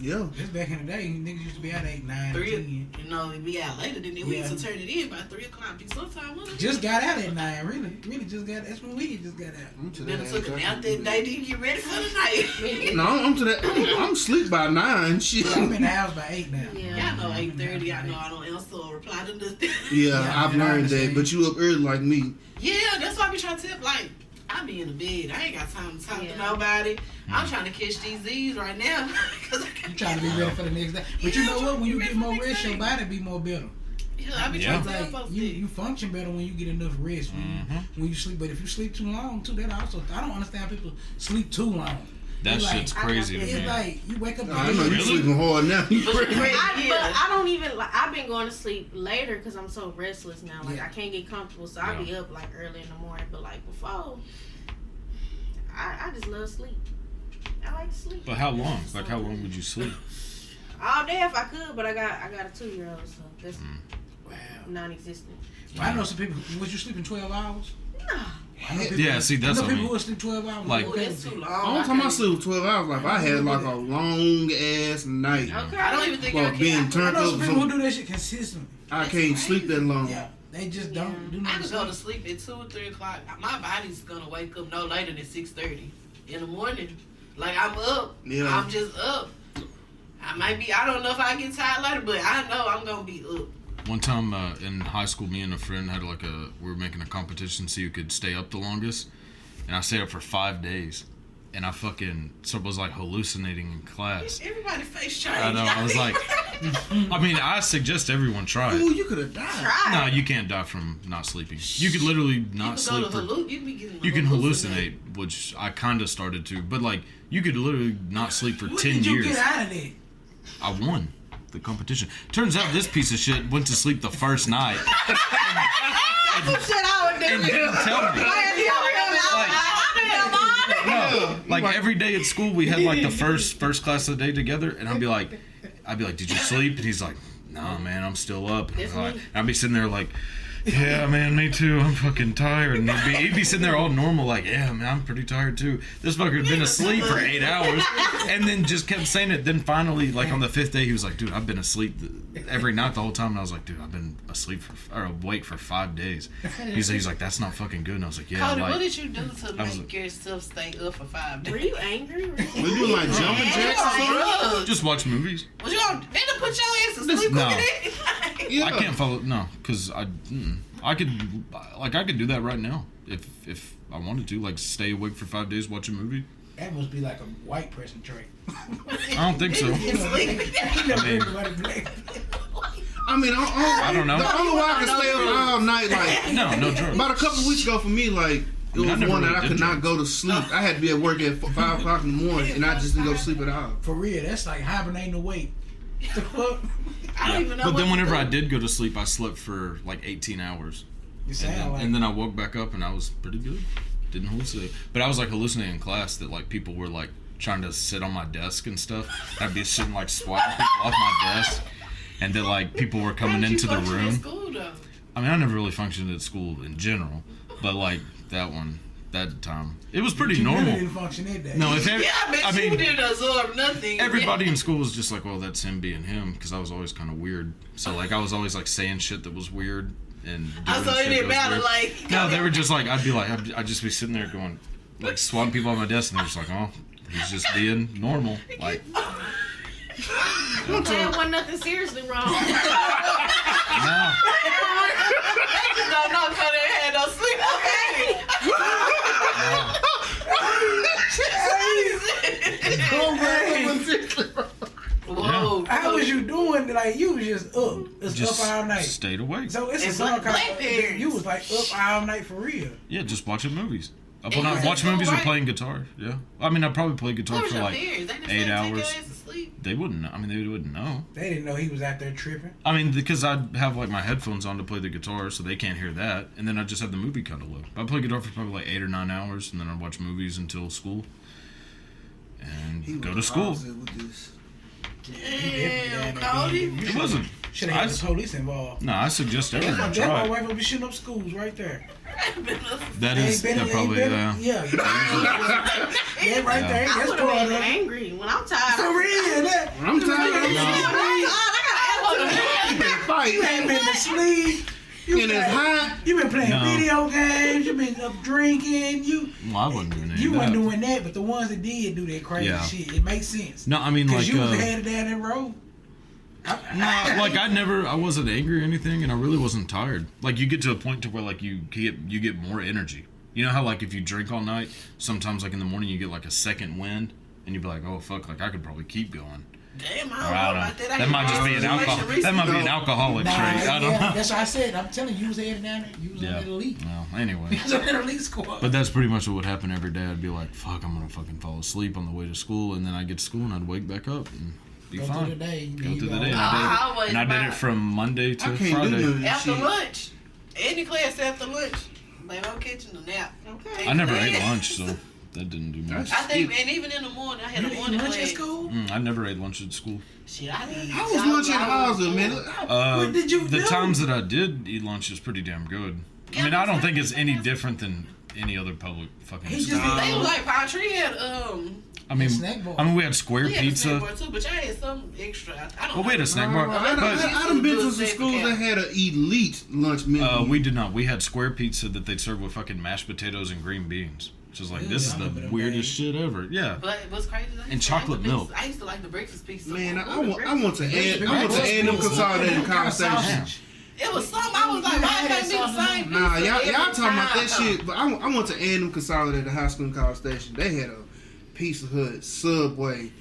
Yeah. This back in the day, niggas used to be out at 8, 9, 3, 10. you know, we got later than that. We used to turn it in by 3 o'clock. Sometime wasn't it? Just got out at 9, really just got. That's when we just got out. I'm to Then that took a ass. nap that day. Didn't get ready for the night. No, I'm to that. I'm asleep by 9. Shit. I'm in the house by 8 now. Yeah. Y'all know 8:30. I know I don't answer or reply to nothing. Yeah, Yeah, I've man, I learned that. understand. But you up early like me. Yeah, that's why I be trying to tell. Like, I be in the bed. I ain't got time to talk Yeah. to nobody. I'm trying to catch these Z's right now. Cause I You trying to be ready for the next day. But you Yeah, know what? When you ready get for more the next rest, your day. body be more better. Yeah, I be Yeah. trying to tell Like folks you function better when you get enough rest. When you sleep, but if you sleep too long too, that also I don't understand people sleep too long. That It's shit's like, crazy to It's me. like you wake up. I know you Really? sleeping hard now. You But crazy. you But Yeah. I don't even like. I've been going to sleep later because I'm so restless now. Like Yeah. I can't get comfortable, so I be up like early in the morning. But like before, I just love sleep. I like to sleep. But how long? Like, how long would you sleep? All day if I could, but I got a 2-year-old, so that's Wow. non-existent. I know some people. Was you sleeping 12 hours? No, I know people, Yeah, see, that's I know what I people mean. who sleep 12 hours. Like- Ooh, that's too long. Only time I sleep 12 hours, like I had like a long ass night. Okay. I don't even think I Well, can. being I turned know up, some people who so do that shit consistently. I can't sleep that long. Yeah, they just don't do I nothing. can go to sleep at 2 or 3 o'clock. My body's gonna wake up no later than 6:30 in the morning. Like I'm up. Yeah. I'm just up. I might be. I don't know if I get tired later, but I know I'm gonna be up. One time in high school, me and a friend had like we were making a competition to see who could stay up the longest, and I stayed up for 5 days, and I was like hallucinating in class. Everybody face change. I know. I was like, I mean, I suggest everyone try Ooh, it. you could have died. No, you can't die from not sleeping. You could literally not sleep. You can hallucinate, which I kind of started to, but like you could literally not sleep for When 10 did you years. get out of there? I won the competition. Turns out this piece of shit went to sleep the first night Shit, I would do. and didn't tell me. Like every day at school, we had like the first class of the day together, and I'd be like, "Did you sleep?" And he's like, "No, man, I'm still up." And I'd be sitting there like, "Yeah, man, me too. I'm fucking tired." And he'd be sitting there all normal, like, "Yeah, man, I'm pretty tired too." This fucker had been asleep for 8 hours, and then just kept saying it. Then finally, like on the 5th day, he was like, "Dude, I've been asleep every night the whole time." And I was like, "Dude, I've been awake for 5 days." He's like, "That's not fucking good." And I was like, "Yeah." Cody, like, what did you do to was make like- yourself stay up for 5 days? Were you angry? We do like jumping jacks or something. Drugs. just watch movies. What you gonna? They done put your ass to sleep No. looking at it. Yeah. I can't follow because I could do that right now if I wanted to, like stay awake for 5 days, watch a movie. That must be like a white person trait. I don't think so. You never mean- heard about a black. I mean, I don't know. The only way I can stay up all night, like No drugs. about a couple weeks ago for me, like it I was never one that really I did could not drugs. go to sleep. I had to be at work at 5 o'clock in the morning, and I just didn't go to sleep at all. For real, that's like hibernating awake. The fuck? I don't even know. But what then to whenever do. I did go to sleep, I slept for like 18 hours. You sound like. And then I woke back up and I was pretty good. Didn't hallucinate. But I was like hallucinating in class that like people were like trying to sit on my desk and stuff. I'd be sitting like swatting people off my desk. And that like people were coming How'd you into the function at room. school, though? I mean, I never really functioned at school in general. But like that time, it was pretty you really normal. didn't function that day. No, if Yeah, I I you mean, didn't absorb nothing. everybody in school was just like, well, that's him being him, because I was always kind of weird. So like, I was always like saying shit that was weird and doing I saw shit it that didn't was matter. weird. Like No, they were just like, I'd just be sitting there going, like swatting people on my desk, and they're just like, oh, he's just being normal. Like, There wasn't nothing seriously wrong. no. don't know because they had no sleep. Okay. Whoa. How was you doing? Like you was just up. It's Just up all night. stayed awake. So it's a It's song like kind Black of. Parents. You was like up all night for real. Yeah, just watching movies. And you was Watch at movies school, or right? playing guitar. Yeah. I mean, I probably played guitar What was for your like fears? They just 8 said hours. take your ass to sleep. They wouldn't. I mean, they wouldn't know. They didn't know he was out there tripping. I mean, because I'd have like my headphones on to play the guitar, so they can't hear that, and then I just have the movie kind of low. I play guitar for probably like 8 or 9 hours, and then I watch movies until school, and go to school. Damn, Cody. It wasn't. Should have had the police involved. No, I suggest everyone That's my try. wife will be shooting up schools right there. That Ain't is been- that ain't probably been- yeah. Yeah, yeah, right there. I That's would part have of been it. angry when I'm tired. For real, that. I'm tired. I You better fight. You ain't been to sleep. You And it's hot. You been playing No. video games. You been up drinking. Well, I wasn't doing any You of wasn't that. doing that, but the ones that did do that crazy Yeah. shit, it makes sense. No, I mean Cause like you was headed down that road. like I wasn't angry or anything, and I really wasn't tired. Like you get to a point to where like you get more energy. You know how like if you drink all night, sometimes like in the morning you get like a second wind, and you'd be like, oh fuck, like I could probably keep going. Damn, Or I I don't know don't about know. that. That might just be an alcohol. That might be an alcoholic trait. I don't know. That's what I said. I'm telling you, you was headed down there. You was on Yeah. that elite. Well, anyway. You was on that elite squad. But that's pretty much what would happen every day. I'd be like, fuck, I'm gonna fucking fall asleep on the way to school, and then I'd get to school and I'd wake back up and be Go fine. through the day. Go through the day. I always And I did buy- it from Monday to I can't do Friday. none of this After shit. lunch. Any class after lunch. Babe, I'm catching a nap. Okay. I never ate lunch, so that didn't do much. I think, and even in the morning, I had You a eat morning lunch at class. school? I never ate lunch at school. Shit, I did. How was lunch at Hauser, man? What did you The do? times that I did eat lunch is pretty damn good. I mean, I don't think it's any different than any other public fucking He just- school. They was like Pine Tree had I mean, snack bar. we had square we had a pizza. snack bar too, but y'all had some extra. I don't Well, we had know. a snack bar. I done been to some schools that had an elite lunch menu. We did not. We had square pizza that they'd serve with fucking mashed potatoes and green beans. Which is like, this is I the remember them weirdest shit ever. Yeah. But what's crazy is And chocolate milk. I used to like the breakfast pizza. Man, I want to add them Pizza. consolidated What kind of conversation. sausage? It was something I was like, why can't it be the same pizza? Nah, y'all every talking about time, that shit, but I want to add them consolidated high school and college station. They had a Pizza Hut, Subway,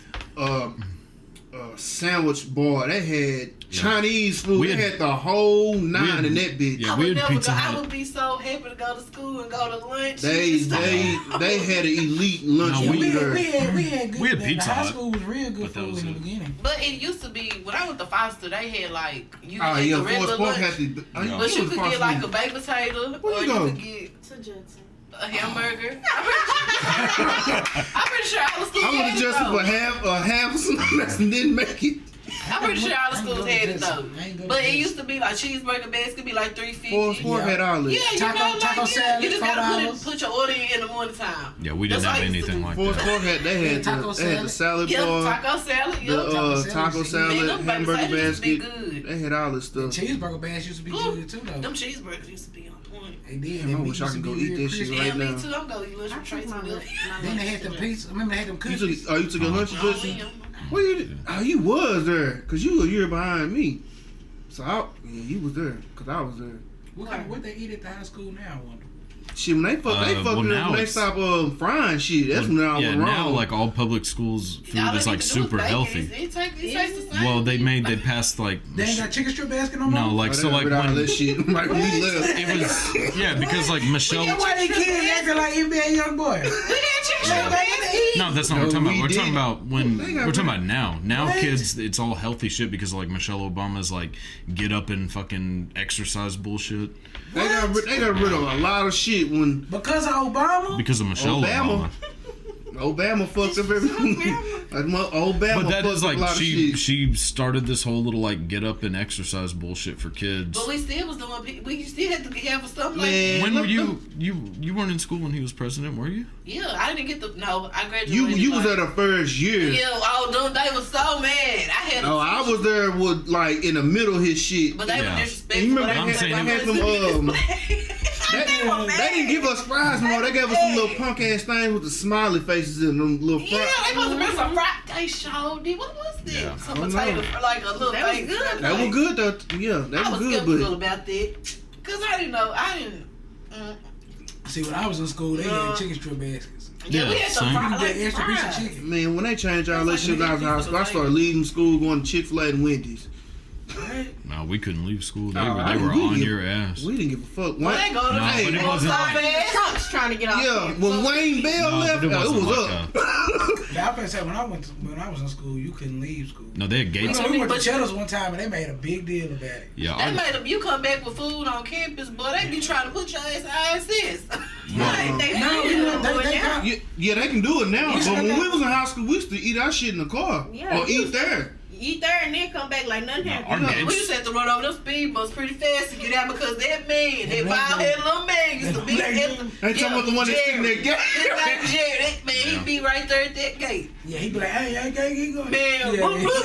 sandwich bar. They had Chinese food. They had the whole nine in that bitch. Yeah, I we would had never Pizza go. Hut. I would be so happy to go to school and go to lunch. They had an elite lunch No, Yeah, menu there. we had good. We had the Pizza high Hut, school was real good but that food was in the it. beginning. But it used to be when I went to Foster, they had like you Oh could get yeah, the regular Forest Park lunch, had the. but you could get like a baked potato, Where or you you go? could get To Judson. a hamburger. I'm pretty sure all the schools I had would it adjust though. for half or something and didn't make it. I'm pretty sure all the schools had it though. I ain't go to But it Judson. used to be like cheeseburger bags could be like Forest $3.50. Park had all Yeah, that. you Taco- know, like, taco yeah, salad, you just gotta $4. put your order in the morning time. Yeah, we didn't That's have what I used to anything do. like Forest that. Park they had Taco the salad Yeah, bar, taco salad. Yeah, the taco Man, salad, them hamburger baked potatoes used to be basket. good. They had all this stuff. Cheeseburger bags used to be Ooh, good too though. Them cheeseburgers used to be on point. They did. Damn, I Them wish meat I used could to go be eat real this shit crispy. Yeah, right me now. too. I'm gonna eat lunch I from took Tracy my Milk. Then they had the pizza. Remember they had them cookies. You took your lunch, Oh, Justin? William. Where you? Oh, you was there, cause you a year behind me. So you was there, cause I was there. What they eat at the high school now? I wonder. Shit, when they fucking now when they it's- stop frying shit, that's when I Yeah, went wrong. now like all public schools food All is they like need to do is super bake it. healthy. It tastes the same. Well, they passed like They ain't got chicken strip basket no more. no, like Oh, so they like got rid of all when that shit. Like when we left. it was yeah because like Michelle. That's why they kids acting like NBA young boy. We had chicken strip basket. No, that's not what we're talking No, about. we We're talking didn't. about when They got we're talking rid- about now. Now What? kids, it's all healthy shit because like Michelle Obama's like get up and fucking exercise bullshit They got rid of a lot of shit when Because of Obama. because of Michelle Obama. Obama. Obama fucked up everything. Obama But that fucked is up a lot like of she shit. she started this whole little like get up and exercise bullshit for kids. But we still was doing. We still had to have something Man, like. When look, were you weren't in school when he was president, were you? Yeah, I didn't get the. No, I graduated. You was like, there the first year. Yeah, oh, they was so mad. I had. Oh, I was there with like in the middle of his shit. But they Yeah. were disrespectful. You but remember I I'm was saying like, they had them they didn't give us fries no more. They gave us some little punk ass things with the smiley faces and them little Yeah, fries. they must have been some fried. They showed it. What was this? Yeah. Some I don't potato, know. like a little That was thing. good. That was good though. Yeah, that I was was good, skeptical but about that. Cause I didn't know. I didn't. See, when I was in school, they had chicken strip baskets. Yeah, we Yeah, had some same. fried, You like, get extra piece of fries. chicken. man, when they changed all that That's shit when I was in high school, I started leaving school, going to Chick-fil-A and Wendy's. Right? No, we couldn't leave school. They Oh, were I- they were we on give- your ass. We didn't give a fuck. Well, they go to No, but it wasn't so like- fast. Trump's trying to get off. Yeah, here. when Wayne Bell No, left, but it it wasn't was like up. Yeah, I was say when I was in school, you couldn't leave school. No, they had You gates. know, we went to But- Cheddar's one time and they made a big deal about it. Yeah, They our- made them. You come back with food on campus, but they be trying to put your ass ISS. Like, they No, free you know, to do it they now. got- Yeah, they can do it now. You But said when that- we was in high school, we used to eat our shit in the car Yeah, or you- eat there. Eat there and then come back like nothing our happened. gates. We used to have to run over them speed bumps pretty fast to get out because that man, that black bald headed little man, used to be black at dude. the. They talking about the one that's sitting there Jerry. gay. It's like Jerry, that man, he be right there at that gate. Yeah, he be like, hey, I can't get going. Man, Yeah, boop, yeah. boop.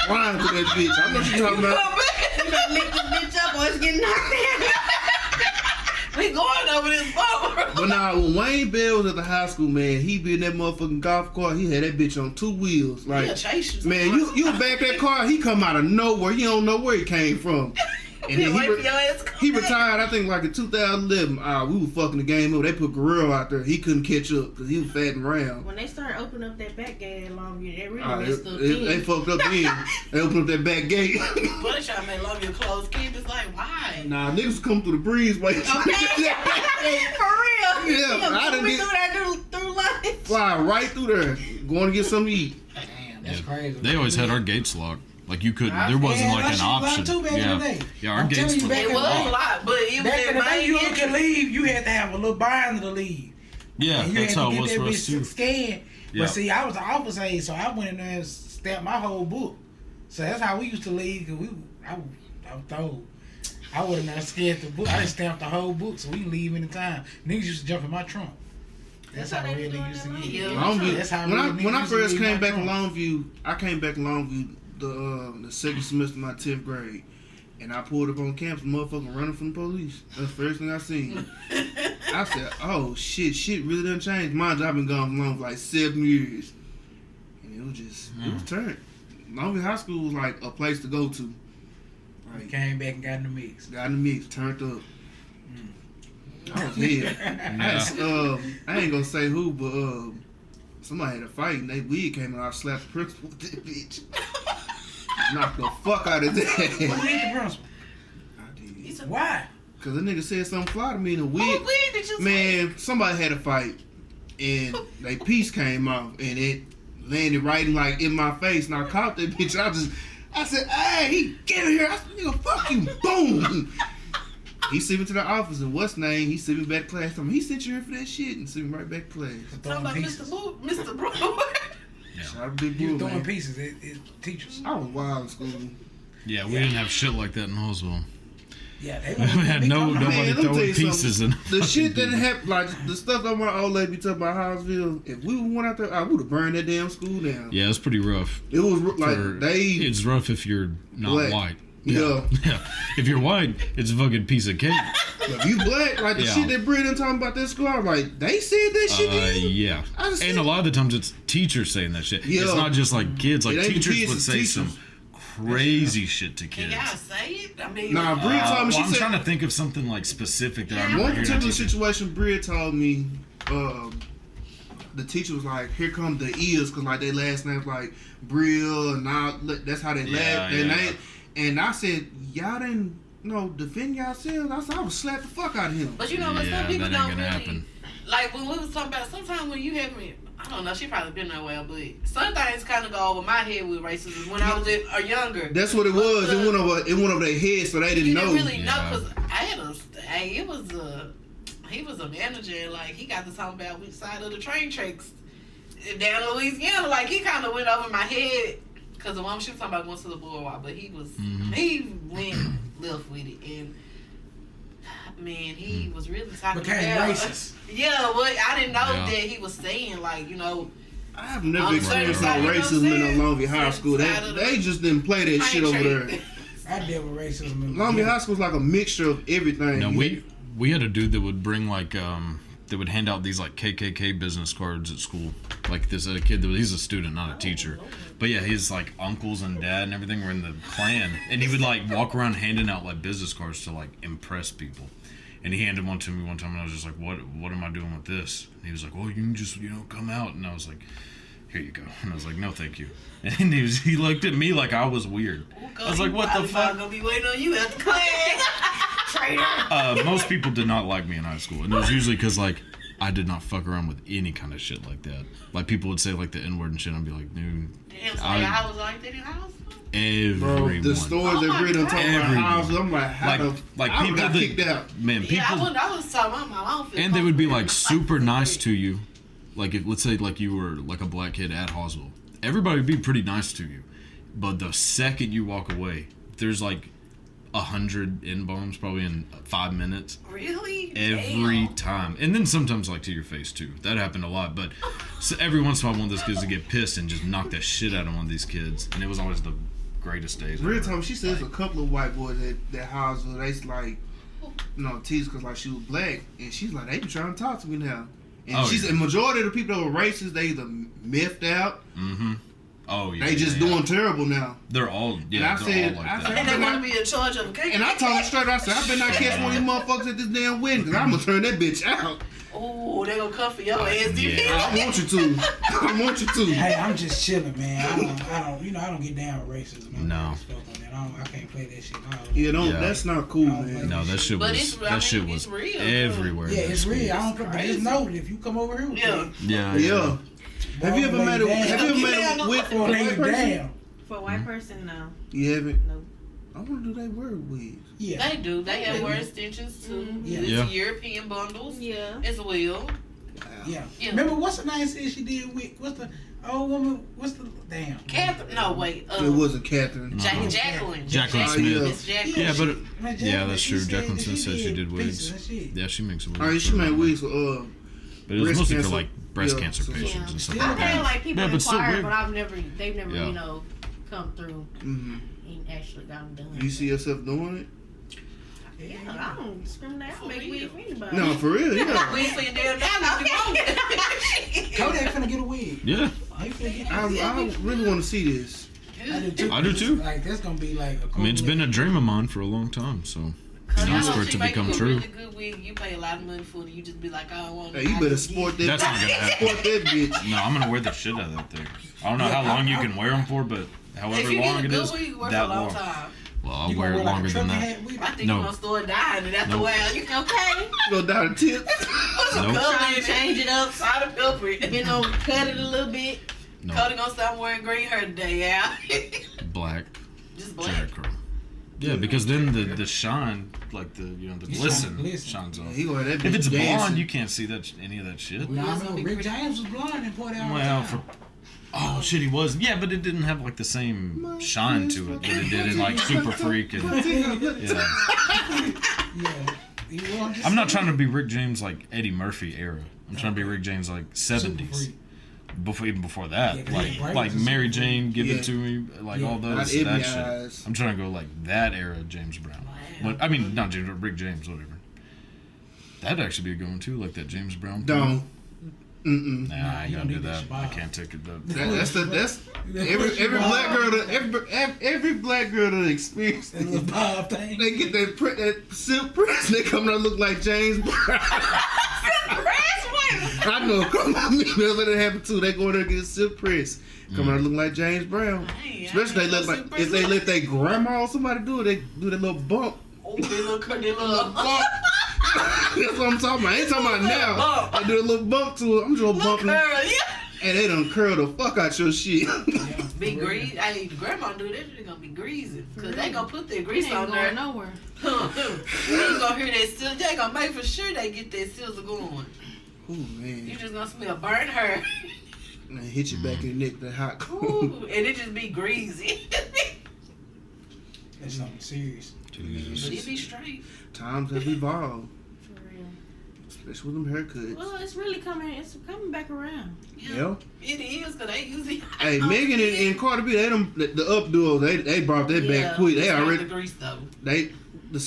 Flying to that bitch. I know what you talking Come about. back. You better lick this bitch up or it's getting knocked down. We going over this bump. But now, when Wayne Bell was at the high school, man, he be in that motherfucking golf cart. He had that bitch on 2 wheels. Like, He'll chase you. man, you back that car, he come out of nowhere. You don't know where he came from. And then Wait for your ass to come he back. retired, I think, like in 2011. We were fucking the game up. They put Guerrero out there. He couldn't catch up because he was fat and round. When they started opening up that back gate at Longview, they really They messed up then. fucked up then. They opened up that back gate. But they trying to make love your clothes. Campus like, why? Nah, niggas come through the breezeway. For real. Yeah, You I done we did- through that through life. Fly right through there, going to get something to eat. Damn, that's Yeah. crazy. They always had our gates locked. Like you couldn't. There wasn't Yeah, like that an shit was option. locked too back in Yeah, the day. yeah. Our I'm gates telling you, were back It in was the a day. lot, but it was Back in the that day, main you entrance. could leave. You had to have a little binder to leave. Yeah, And you that's had how to it get was that for us bitch too. scanned. Yeah. But see, I was the office aide, so I went in there and stamped my whole book. So that's how we used to leave. Cause I was told. I would have not scanned the book. I just stamped the whole book so we can leave anytime. Niggas used to jump in my trunk. That's how I really used to get. Longview. That's how When I first came back to in Longview, I came back to Longview the second semester of my 10th grade. And I pulled up on campus, motherfucker running from the police. That's the first thing I seen. I said, oh shit really done changed. Mind you, I've been gone from Longview for like 7 years. And it was just, it was turned. Longview High School was like a place to go to. Like, Came back and got in the mix. got in the mix, turned up. I was here. I ain't gonna say who, but somebody had a fight and they weed came and I slapped the principal with that bitch. Knocked the fuck out of that. Who hit the principal? I did. Why? Cause the nigga said something fly to me in the wig. What weed did you say? Man, somebody had a fight and they piece came off and it landed right in my face and I caught that bitch. I said, hey, he get in here. I said, nigga, fuck you. Boom. He sent me to the office and what's name? He sent me back to class. He sent you here for that shit and sent me right back to class. Talking about Mr. Brewer. Shout out to Big You Blue, throwing man. pieces at teachers. I was wild in school. Yeah, we didn't have shit like that in Hallsville. Yeah, they We had nobody Man, let me tell throwing you pieces in. The shit that happened, like the stuff that my old lady be talking about Houseville, if we went out there, I would have burned that damn school down. Yeah, it's pretty rough. It was like It's rough if you're not Black. white. Yeah. Yeah. If you're white, it's a fucking piece of cake. If you black, like the Yeah. shit that Breeya done talking about that school, I was like, they said that shit to you? Yeah. I just And said- a lot of the times it's teachers saying that shit. Yeah. It's not just like kids. Like It ain't the teachers kids, would it's say teachers. some crazy shit to Can kids. y'all say it? I mean, Nah, Breeya told me, she I'm said, trying to think of something like specific that I Yeah. remember one hearing. particular a teacher- situation, Breeya told me, the teacher was like, here come the ears, because like their last name's like Breeya, and now that's how they Yeah, their yeah. name. And I said, y'all didn't, defend yourselves? I said, I would slap the fuck out of him. but you know what? Yeah, Some people that ain't don't gonna really. happen. Like when we was talking about, sometimes when you have me, I don't know, she probably been that way, but some things kind of go over my head with racism when I was younger. That's what it was. It went over their head, so they didn't You know. didn't really know Yeah. because he was a manager and like he got to talk about which side of the train tracks down in Louisiana. Like he kind of went over my head because the one she was talking about going to the boardwalk, but he went left with it and. Man, he was really talking Became about racist. Yeah, well, I didn't know Yeah. that he was saying like, I have never On experienced no certain side, you know what I'm racism in saying? a Longview High School. Certain side of They the just didn't play that shit over there. I deal with racism. In Longview High School's like a mixture of everything. No, we had a dude that would bring like that would hand out these like KKK business cards at school. Like this kid he's a student, not a teacher. But yeah, his like uncles and dad and everything were in the Klan, and he would like walk around handing out like business cards to like impress people. And he handed one to me one time, and I was just like, "What am I doing with this?" And he was like, "Well, you can just come out." And I was like, "Here you go." And I was like, "No, thank you." And he looked at me like I was weird. I was like, "What the fuck?" Gonna be waiting on you at the class. Traitor. Most people did not like me in high school, and it was usually because like I did not fuck around with any kind of shit like that. Like people would say like the N word and shit, and I'd be like, dude, Damn, so I was like that in house. Bro, everyone. the stories that Breeya done talking about Everyone. houses, I'm like, how Like I people got that- kicked out. Man, people, Yeah, I was talking about my mom. I don't feel and they would be like comfortable. super nice to you. Like if let's say like you were like a black kid at Hallsville, everybody would be pretty nice to you. But the second you walk away, there's like 100 N-bombs probably in 5 minutes. Really? Every Damn. time. And then sometimes like to your face too. That happened a lot. But so every once in a while one of those kids would get pissed and just knock the shit out of one of these kids. And it was always the greatest days. Breeya ever. told me, she says a couple of white boys that Houseville, they like, tease because like she was black, and she's like, they be trying to talk to me now. And Oh, she said, yeah. majority of the people that were racist, they either miffed out, Mm-hmm. Oh yeah. they just yeah. doing terrible now. They're all And yeah. I They're said- all like I that. said- And they want to be in charge of a cake. And I told her straight, I said, I better not catch one of these motherfuckers at this damn wedding, because I'm going to turn that bitch out. Oh, they gonna come for your ass. Yeah. I want you to. I want you to. Hey, I'm just chilling, man. I don't get down with racism. I'm No. not spoke on that. I can't play that shit. Yeah, Yeah. that's not cool, man. No, that shit But was it's- I that mean, shit it's was real, everywhere. Yeah, in it's that real. I school. don't. But just know that if you come over here, with Yeah. me, Yeah. Yeah. Have you ever met a wig for a I'll lay white you person? down. For a white person, no. You haven't? No. I want to do that word wigs. Yeah. They do. They have wear extensions too. Yeah. It's Yeah. European bundles Yeah. as well. Yeah. Yeah. Remember what's the name said she did with what's the old woman? What's the damn? Catherine, No, wait. It wasn't Catherine. Jacqueline. Jacqueline Oh, Smith. yeah. Miss Jacqueline. Yeah, but Man, yeah, that's true. said Jacqueline that Smith said she did wigs. pieces and shit. Yeah, she makes wigs. Oh, yeah, she for made them. wigs for But it was breast mostly for cancer. like breast Yeah, cancer so- patients Yeah. and stuff Still like I've had that. like people Yeah, but still inquire, wig. but they've never, Yeah. come through Mm-hmm. and actually got them done. You see yourself doing it? Yeah, I don't discriminate. I make wig for anybody. No, for real, yeah. We for your damn dad if you want it. Kodak finna get a wig. Yeah, Oh, he finna get I really want to see this. I do too. Like that's gonna be like a I mean, it's been a dream of mine for a long time, so You nice know, for it she to make become you a true. really good wig. You pay a lot of money for it. You just be like, I don't want it. Hey, you better sport that. That's not gonna happen. Sport that bitch. No, I'm gonna wear the shit out of that thing. I don't know how long you can wear them for, but If however you long get a it good is, wig, you work for a that long long. time. Well, I'll You wear gonna it wear longer like a than trucker that. hat with I it? think No. you're gonna start dying, and after a Nope. while, you can okay. Go down the tips. Put some Nope. color Trying in to it. change it up. Salt and pepper it. You know, cut it a little bit. No, Cody gonna stop wearing green hair today, yeah. black, Just black. Jack Crow. Yeah, because then the shine, like the the You glisten, glisten. shines off. He gonna have that bitch If it's dancing. blonde, you can't see that any of that shit. Nah, I It's gonna remember be Rick pretty- James was blonde and poured out. Well, for shit, he was. Yeah, but it didn't have like the same shine to it that it did in like Super Freak and yeah. Yeah. He was just I'm not trying to be Rick James like Eddie Murphy era. I'm trying to be Rick James like 70s. Even before that, Yeah, like right. like Mary Jane, Give Yeah. It To Me, like Yeah. all Not those in that my shit. eyes. I'm trying to go like that era James Brown. When, I mean, not James, Rick James, whatever. That'd actually be a good one too, like that James Brown. thing. Don't. Mm-mm. Nah, I ain't you gonna don't do need that. that I Shabbat. can't take it. That's every black girl that every black girl that experience that little bob thing. they get that silk press and they come out look like James Brown. I know, come on, me, that's what it happened too. They go there and get a silk press, come out look like James Brown. Especially if they let their grandma or somebody do it, they do that little bump. Oh, they look Bump. That's what I'm talking about. I ain't talking about now. They do a little bump to it. I'm just bumping. And they done curl the fuck out your shit. Be greasy. Hey, the grandma do that. They gonna be greasy because they gonna put their It grease ain't on there. going nowhere. You ain't gonna hear that sizzle. They gonna make for sure they get that sizzle going. Ooh, man. You just gonna smell burnt hair. And hit you back in the neck with that hot cold. Ooh, and it just be greasy. That's something serious. Jesus. It be straight. Times have evolved. For real. Especially with them haircuts. Well, it's really coming. It's coming back around. Yeah. It is because they usually. Hey, Megan and Cardi B, they them the up duo, they brought that back quick. They It's not already the grease though. the The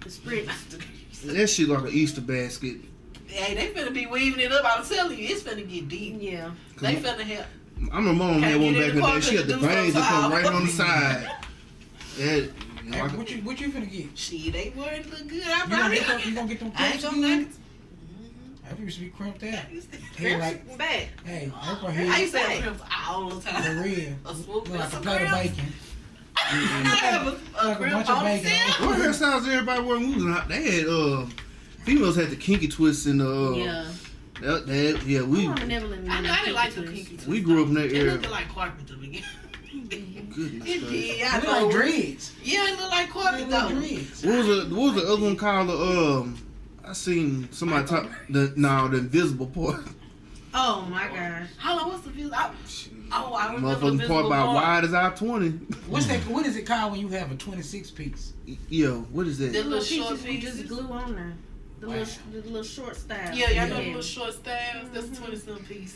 spritz. that shit like an Easter basket. Hey, they finna be weaving it up. I'm telling you, it's finna get deep. Yeah. They finna help. I'm a mom had Can't one get back in in the the car day. She had the 'cause you do veins that something come right out. on the side. Yeah, Hey, like, what you finna get? Shit, they weren't look good. I You gonna probably. get them? You gonna get them I ain't crimped gonna knock skin? I used to be crimped out. Hey, like, Back. hey, that's my I head. used to have crimps all the For time. real. A swoop Look and like a some plate of crimps. bacon. I have a Like a crimp bunch of on bacon. myself. what hairstyles everybody wear when we was in high- they had females had the kinky twists and Yeah. yeah we I never let me I know didn't like the twist. kinky twist. We grew up in that It era. looked like carpet to begin. goodness It gracious. did. I They look know. like dreads. Yeah, it looked like They carpet look like though. dreads. What was the other one called? I seen somebody talk the invisible part. Oh my gosh. Hold on, what's the view? I remember the Motherfucking part visible about part. wide as I 20. What is it called when you have a 26 piece? Yo, what is The that? The little little short pieces you pieces. just glue on there. The little short style. Yeah, y'all know the little short styles. That's 20-some piece.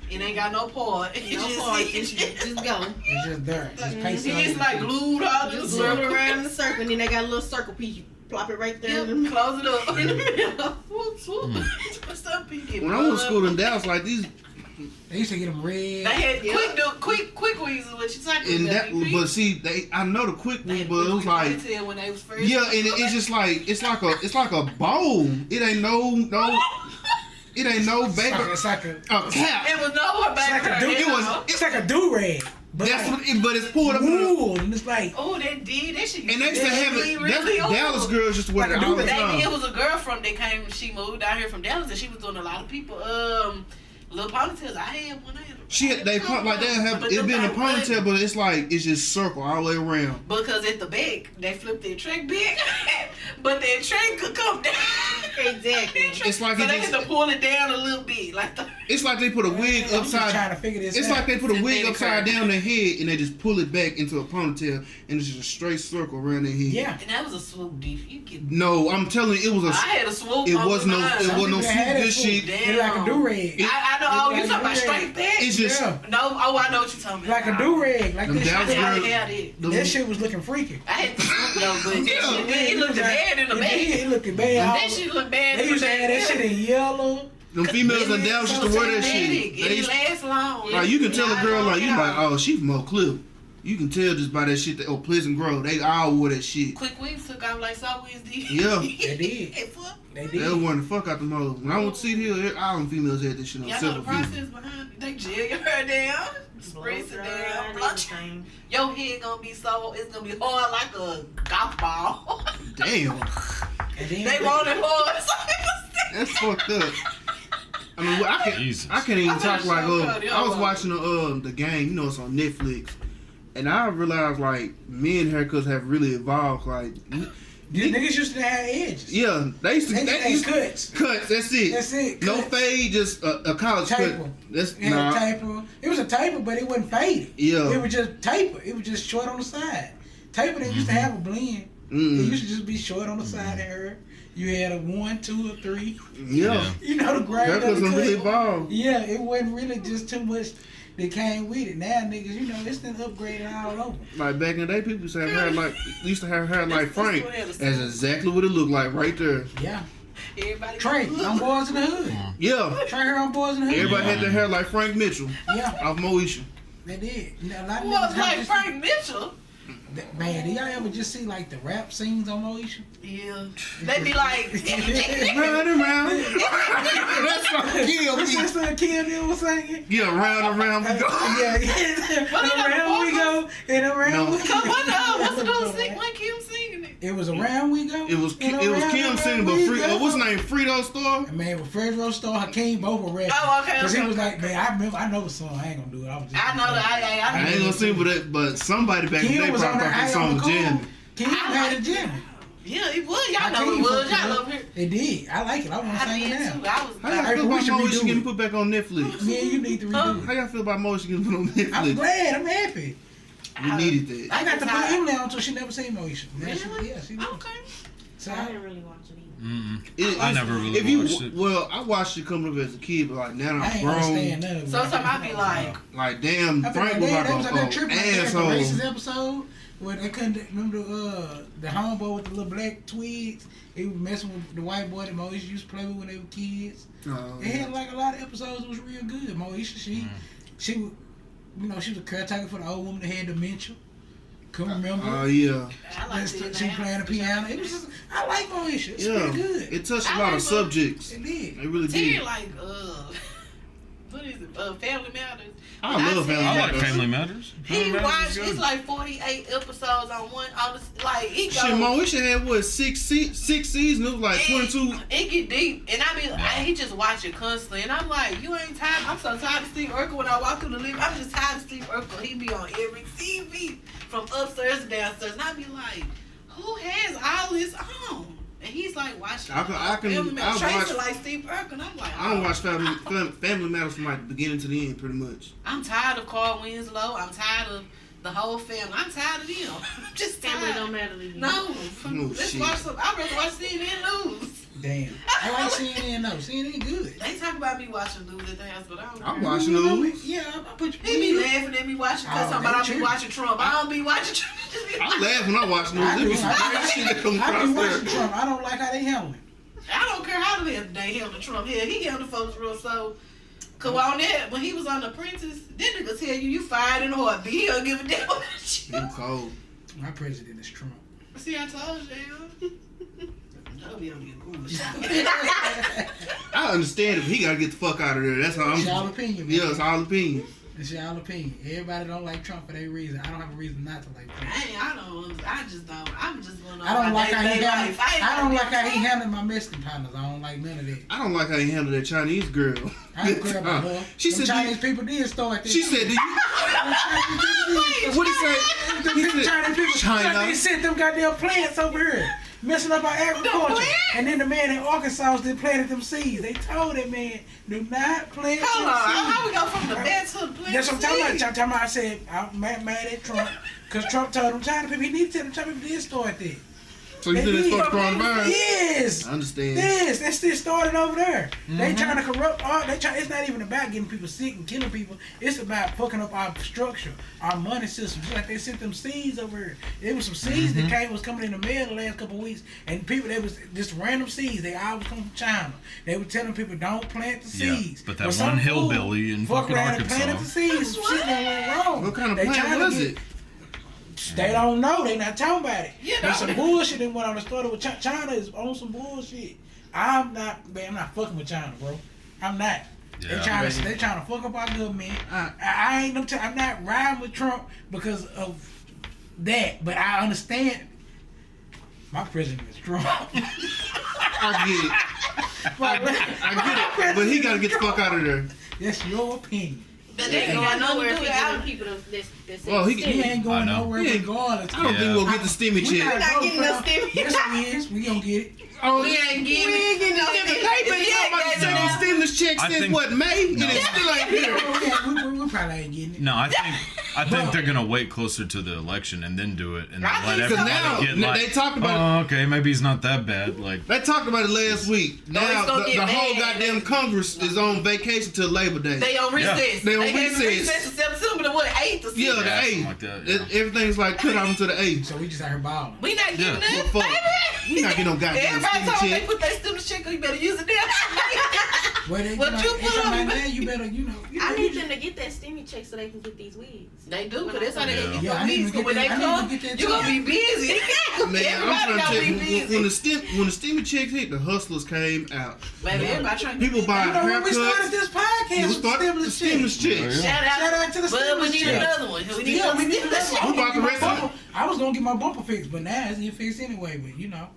It ain't got no part. It No just, part. it Just just, go. It's just there. Just paste it on it's your like feet. glued all Just this glue it circle. around the circle, and then they got a little circle piece. You plop it right there. Yep, close it up. In the middle. Whoop, whoop. What's up, people? When I went to school in Dallas, like these, They used to get them red. They had quick weasels, what you talking and about? that, but see, I know the quick They one, had but it was like, ponytail when they was first. yeah, and it's just like it's like a bowl. It ain't no, it ain't no baby. It's like a cap. It was nowhere back It's like a there. do- it's like a do-rag. But That's like, what, but it's pulled up. In the, wool, and it's like Oh, they did. That shit. and they used to have it. Really old. Dallas girls just wear Like it a all the do-rag. time. It was a girl from that came. She moved out here from Dallas, and she was doing a lot of people. Little ponytails. I had one. They have But it them been a things wasn't- ponytail, but it's like it's just circle all the way around. Because at the back, they flipped their track back, but their track could come down. Exactly. It's like so it they just- had to pull it down a little bit, like the. It's like they put a wig I'm just upside. trying to figure this It's out. like they put a wig Synthetic upside hair. down their head and they just pull it back into a ponytail and it's just a straight circle around their head. Yeah. And that was a swoop, D. You get. No, I'm telling you, it was a. I had a swoop. It on was no. mine. It was no people had swoop. that This swoop. shit. It's like a do-rag. I know. Oh, you Like talking about a straight back? It's just. Yeah. No. Oh, I know what you're talking about. Like a do-rag. Like Them this Dallas shit. I girls- had it. them- That shit was looking freaky. I had the swoop though, but Yeah. that shit, it looked bad in the back. It looked bad. That shit looked bad They in the used to have that back. shit in yellow. Them females in Dallas used to wear that shit. It They didn't used- last long. Like you can tell a girl like you Yeah. like, oh, she from Oak Cliff. You can tell just by that shit. That, Pleasant Grove. They all wore that shit. Quick Weeks took off like Southwest D. Yeah. They did. Hey, fuck. They They did. wore the fuck out them hoes. When I went to see Hill, all them females had this shit on Y'all know the several process females. behind it? They gel your hair down, spritz it down, blunt everything. your head gonna be so, it's gonna be hard like a golf ball. Damn, And then They want it hard. that's fucked up. I mean, Jesus. I can't even I'm talk gonna like show Cody, I was hold on. watching the game. You know, it's on Netflix, and I realized like men haircuts have really evolved. Like, these niggas used to have edges. yeah, they used to They used cuts. cuts. That's it. That's it. No Cuts. fade, just a college Taper. cut. That's It had nah. a taper. It was a taper, but it wasn't faded. Yeah. It was just taper. It was just short on the side. Taper, they used to have a blend. It Mm. used to just be short on the side of her. You had a 1, 2, or 3. Yeah, You know the grade of haircuts the done cut. really evolved. Yeah, it wasn't really just too much that came with it. Now niggas, you know, it's been upgraded all over. Like back in the day, people used to have hair like This Frank. one had a That's exactly what it looked like right there. Yeah. Everybody Trey, on Boys in the Hood. Yeah, Trey here on Boys in the Hood. everybody had their hair like Frank Mitchell Yeah, off Moesha. they did. You know, a lot of was niggas like just- Frank Mitchell. Man, do y'all ever just see like the rap scenes on Moesha? Yeah. They be like, Round and round. That's fucking kill What's me. that son Kim was singing? Yeah, round and round we go. Yeah, yeah. What And are the around we go, and around No. we go. come on now, what's the dude sing? When Kim singing it? It was around we go. It was and it was around, Kim around singing, but we go. what's his name? Frito Store. Man, with Fredro Star, Hakeem, both were rapping. Oh, okay, Because okay, he was okay. like, man, I know the song. I ain't gonna do it. I was just I know that. I I ain't gonna sing with it, but somebody back in the Kim day was on probably there. thought that I song on was the jamming. cool. Kim had a jam. Yeah, it was. Y'all know Hakeem it was. fucked Y'all it over up. here. It did. I like it. I want to I sing it did now. too. I was How y'all Hey, feel we about should Moesha redo getting it. put back on Netflix? Me and you need to redo How it. y'all feel about Moesha getting put on I'm Netflix? glad. I'm happy. We needed that. I got to put tired. him down until she never seen Moesha. Really? Yeah, she did. Okay. So I didn't really watch it either. Mm-mm. I never really if you, watched it. Well, I watched it coming up as a kid, but like now I I'm ain't understand grown. none of it. Sometimes I be like, Like damn, I Frank think was they like was like that trip an like that, the racist asshole. episode where they couldn't remember the homeboy with the little black twigs. He was messing with the white boy that Moesha used to play with when they were kids. Oh, They had like a lot of episodes that was real good. Moesha, she was, you know, she was a caretaker for the old woman that had dementia. Couldn't remember. Oh yeah, I like She it. playing the piano. It was just, I like Moesha. It's yeah. pretty good. It touched a I lot like of subjects. It did. It really Terry did. like, what is it? Family Matters. I When love said Family I that, like Matters. Family Matters. He Family Matters watched. is It's good. like 48 episodes on one. On the, like he Shit, go. Moesha had what six seasons? It was like 22. It get deep, and I mean, he just watch it constantly, and I'm like, you ain't tired. I'm so tired of Steve Urkel. When I walk through the living, I'm just tired of Steve Urkel. He be on every TV from upstairs to downstairs, and I be like, who has all this on? And he's like watching. Family Matters. Tracy like Steve Urkel, and I'm like, I don't watch Family Matters from like the beginning to the end, pretty much. I'm tired of Carl Winslow. I'm tired of the whole family. I'm tired of them. I'm just Family tired. don't matter to you. No, Oh, let's shit. watch some. I'd rather watch CNN News. Damn. I like CNN though. CNN good. They talk about me watching news at the house, but I don't. I'm care. watching You know me? those. Yeah, I put you. He be laughing at me watching because Oh, somebody I be true. watching Trump. I don't be watching Trump. Just be I laugh when I watch news. There be some crazy shit that comes I be across watching there. Trump. I don't like how they handle him. I don't care how the hell they handle Trump. Hell, he handled folks real so. Cause on that, when he was on The Apprentice, that nigga tell you fired in a heartbeat. He don't give a damn about you. You cold. My president is Trump. See, I told you. That'll be on your bullshit. I understand it, but he gotta get the fuck out of there. That's how It's y'all I'm. opinion, man. Yeah, it's all opinion. It's y'all opinion. Everybody don't like Trump for their reason. I don't have a reason not to like Trump. I just don't. I'm just going on. I don't my like how he day-to-day handled. life. I don't like how he Trump. handled my Mexican partners. I don't like none of that. I don't like how he handled that Chinese girl. I don't care about her. She Them said, Chinese people did start this. she said, do you, what he say? He said, Chinese people. China. They sent them goddamn plants over here. messing up our agriculture. And then the man in Arkansas that planted them seeds. They told that man, do not plant Hold on, seeds. how we go from the bed to the plant? That's what I'm talking about. I said, I'm mad at Trump. Because Trump told them China people, he need to tell them China people did start that. So you think they start coronavirus? Yes. I understand. Yes, that shit started over there. They trying to corrupt all. It's not even about getting people sick and killing people. It's about fucking up our structure, our money system. Just like they sent them seeds over here. There was some seeds that was coming in the mail the last couple of weeks, and people, they was just random seeds. They all was coming from China. They were telling people don't plant the seeds. But that one hillbilly in fucking Arkansas. Planted the seeds. Some shit that went wrong. What kind of plant was it? They don't know. They not talking about it. Yeah, There's some bullshit in what I'm started with. China is on some bullshit. I'm not fucking with China, bro. I'm not. Yeah. They trying to fuck up our government. I'm not riding with Trump because of that, but I understand. My president is Trump. I get it. I get it. But he gotta get the fuck out of there. That's your opinion. But they Ain't ain't got going nowhere if nowhere he to giving do people that's Well, He ain't going I know. nowhere regardless. I don't think we'll get the steamy We chick. gotta not go getting for no them. stimmy. Yes, we is. We gonna get it. Oh, We ain't getting no the stimulus check I since think- what, May? No. And it's still ain't here. We probably ain't getting it. No, I think they're gonna wait closer to the election and then do it, and then I let think so. everybody get Now, like, they talked about oh, okay, maybe he's not that bad. Like, They talked about it last week. it's Now gonna the get whole bad. goddamn Congress is on vacation till Labor Day. They on recess. They on had recess. recess to September to what, 8th or 6th? Yeah, the Yeah, something 8th. like that, yeah. Everything's like cut out until the 8th. So we just out here balling. We not getting Yeah. that, Well, fuck. baby. We not getting no goddamn Everybody stimulus told me they check. put that stimulus check on, you better use it now. Well, they, What you put on, like man? that, you better, I need them to get that stimmy check so they can get these wigs. They do, but that's how they Yeah. get Yeah, I your need weeds. to Cause when get they that- I need come, to get that you gonna be too. busy. Man, I'm Everybody trying to gonna tell be you, busy. when the stimmy checks hit, the hustlers came out. Baby, everybody trying to People get buying You know, when we started haircuts. this podcast, We with started the stimulus check. Oh, yeah. Shout Shout out to the But we stimulus need check. another one. We need Yeah, another we need stimulus another check. We bought the rest of it. I was gonna get my bumper fixed, but now it's get fixed anyway. But you know,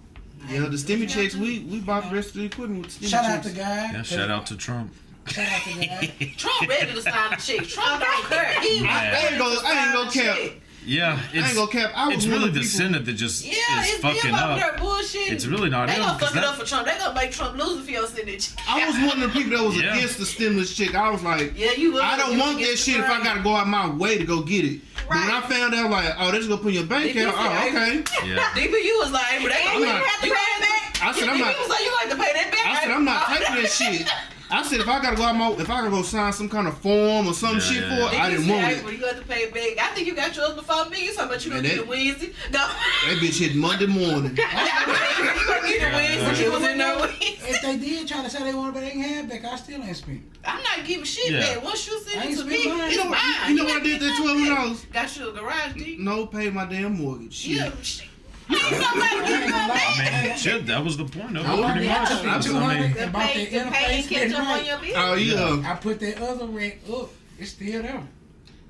Yeah, the stimmy checks, we bought the rest of the equipment with the stimmy shout out checks. to guy. yeah, shout out to Trump. Shout out to guy. Trump ready to sign the check. Trump don't care. He was I ready ain't gonna- to I ain't sign gonna the cap. check. Yeah, I ain't gonna cap. I was it's one really of the people- Senate that just Yeah, is it's fucking them up there up. bullshit. It's really not They him, gonna 'cause fuck it that- up for Trump. They gonna make Trump lose if he don't send that check. I was one of the people that was Yeah. against the stimulus check. I was like, Yeah, you will. I don't You want get that shit if I right. gotta go out my way to go get it. But when I Right. found out, like, oh, they're just gonna put in your bank They account. just Oh, say, okay. Yeah. DPU was like, but they I'm gonna not- have to pay that back. I said, I'm not- DPU was like, you gonna have to pay that back. I said, I'm not taking that shit. I said, if I gotta go sign some kind of form or some Yeah, shit yeah, for it, yeah. I didn't want it. But you have to pay it back. I think you got yours before me. You talking about you gonna Man, get it Wednesday? No. That bitch hit Monday morning. You gonna get it Wednesday. You was in there Wednesday. If they did try to say they wanted, but they ain't have back, I still ain't spent. I'm not giving shit Yeah. back. Once you I send ain't it to me, spent mine. it's You know, mine. you know what I did that $1,200? Got you a garage deed? No, paid my damn mortgage. Shit. Yeah. Shit. Ain't nobody giving you back. I mean, shit, that was the point of I it, want pretty it. much. I took mean, $200 and The bought pay, that the pay and interface. catch up on Right. your bill. Oh, yeah. I put that other rack up. It's still there.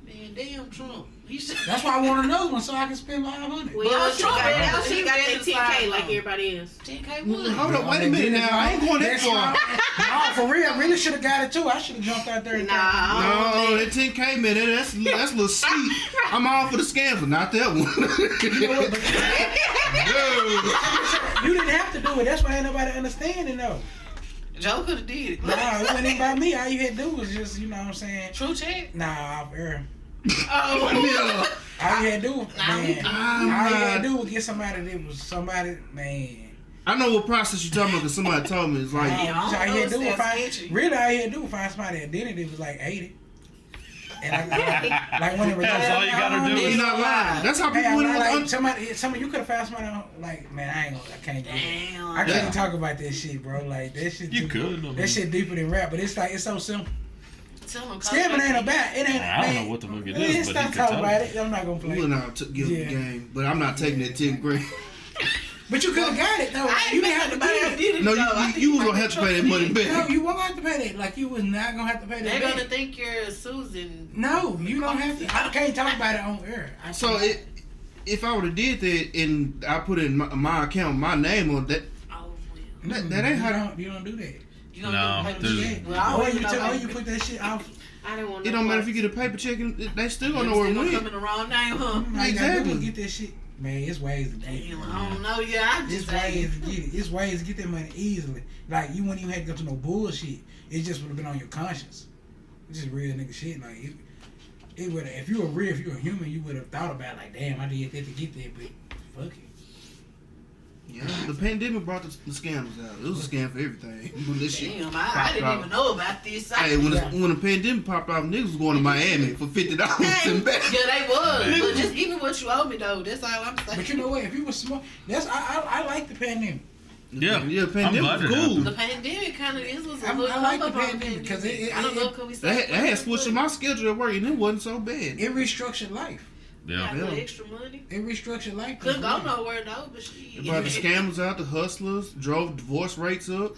Man, damn Trump. He should. That's why I want another one so I can spend 500. Well, y'all should Trump got ready- that he got ready that to 10K sign like on. everybody else. 10K wood. Hold up, wait a minute now. I ain't going that That's far. why- No, for real. I really should have got it too. I should have jumped out there and Nah. No, that 10K, man, that's a little sweet. I'm all for the scam, but not that one. You know what, but Dude. you didn't have to do it. That's why ain't nobody understanding though. Joe could have did it. Nah, it wasn't even about me. All you had to do was just, you know what I'm saying? TruChat? Nah, off air. Oh. Yeah. All you had to do, man. I'm All you had not- to do was get somebody that was somebody, man. I know what process you talking about because somebody told me. It's like, Yeah. All you had to do was Sounds find, sketchy. really all you had to do was find somebody that identity was like 80. And I like when it was That's all you gotta do he's is- not lying. That's how Hey, people I'm went not on. like somebody. You could have found somebody on, like, man. I can't get it. Damn. I can't Yeah. talk about that shit, bro. Like that shit. You could. I mean, That shit deeper than rap, but it's like it's so simple. Tell him, Scamming ain't about it. Ain't. I don't man, know what the fuck it man, is, but stop he could talking tell about you. it. I'm not gonna play. We went out to give Yeah. the game, but I'm not taking that 10 grand. But you could have got it though. I ain't You didn't have to nobody pay it. did it. No, though. I you think was might gonna have to pay that money No, back. you won't have to pay that. Like you was not gonna have to pay that. They're back. gonna think you're Susan. No, you don't have to. I can't talk about it on air. So if I would have did that and I put in my account, my name on that, Oh, well. that ain't how. you don't do that. You don't No, do there's- that. Well, I Or always you, know. you put that shit off. I didn't want It no don't matter if parts. you get a paper check, and they still gonna know Still where it gonna come went. in the wrong name, huh? All you gotta do Exactly. is get that shit. Man, it's ways to get it. Damn, I don't know. Yeah, I just It's ways to get it. It's ways to get that money easily. Like, you wouldn't even have to go to no bullshit. It just would have been on your conscience. It's just real nigga shit. Like, it would. If you were a human, you would have thought about like, damn, I did that to get that, but fuck it. Yeah, the pandemic brought the scandals out. It was a scam for everything. When this shit Damn, popped I didn't out. even know about this. Hey, when the pandemic popped out, niggas was going to Miami for $50 and back. Yeah, they was. But just give me what you owe me, though. That's all I'm saying. But you know what? If you was smart, I like the pandemic. Yeah, I'm pandemic glad was it cool. happened. The pandemic kind of was a I little like the come up on pandemic because I don't know if we They had switched in my schedule at work and it wasn't so bad. it restructured life. Yeah. Got a little extra money. It restructured life. Couldn't go nowhere though, but she. They brought the scammers out, the hustlers, drove divorce rates up.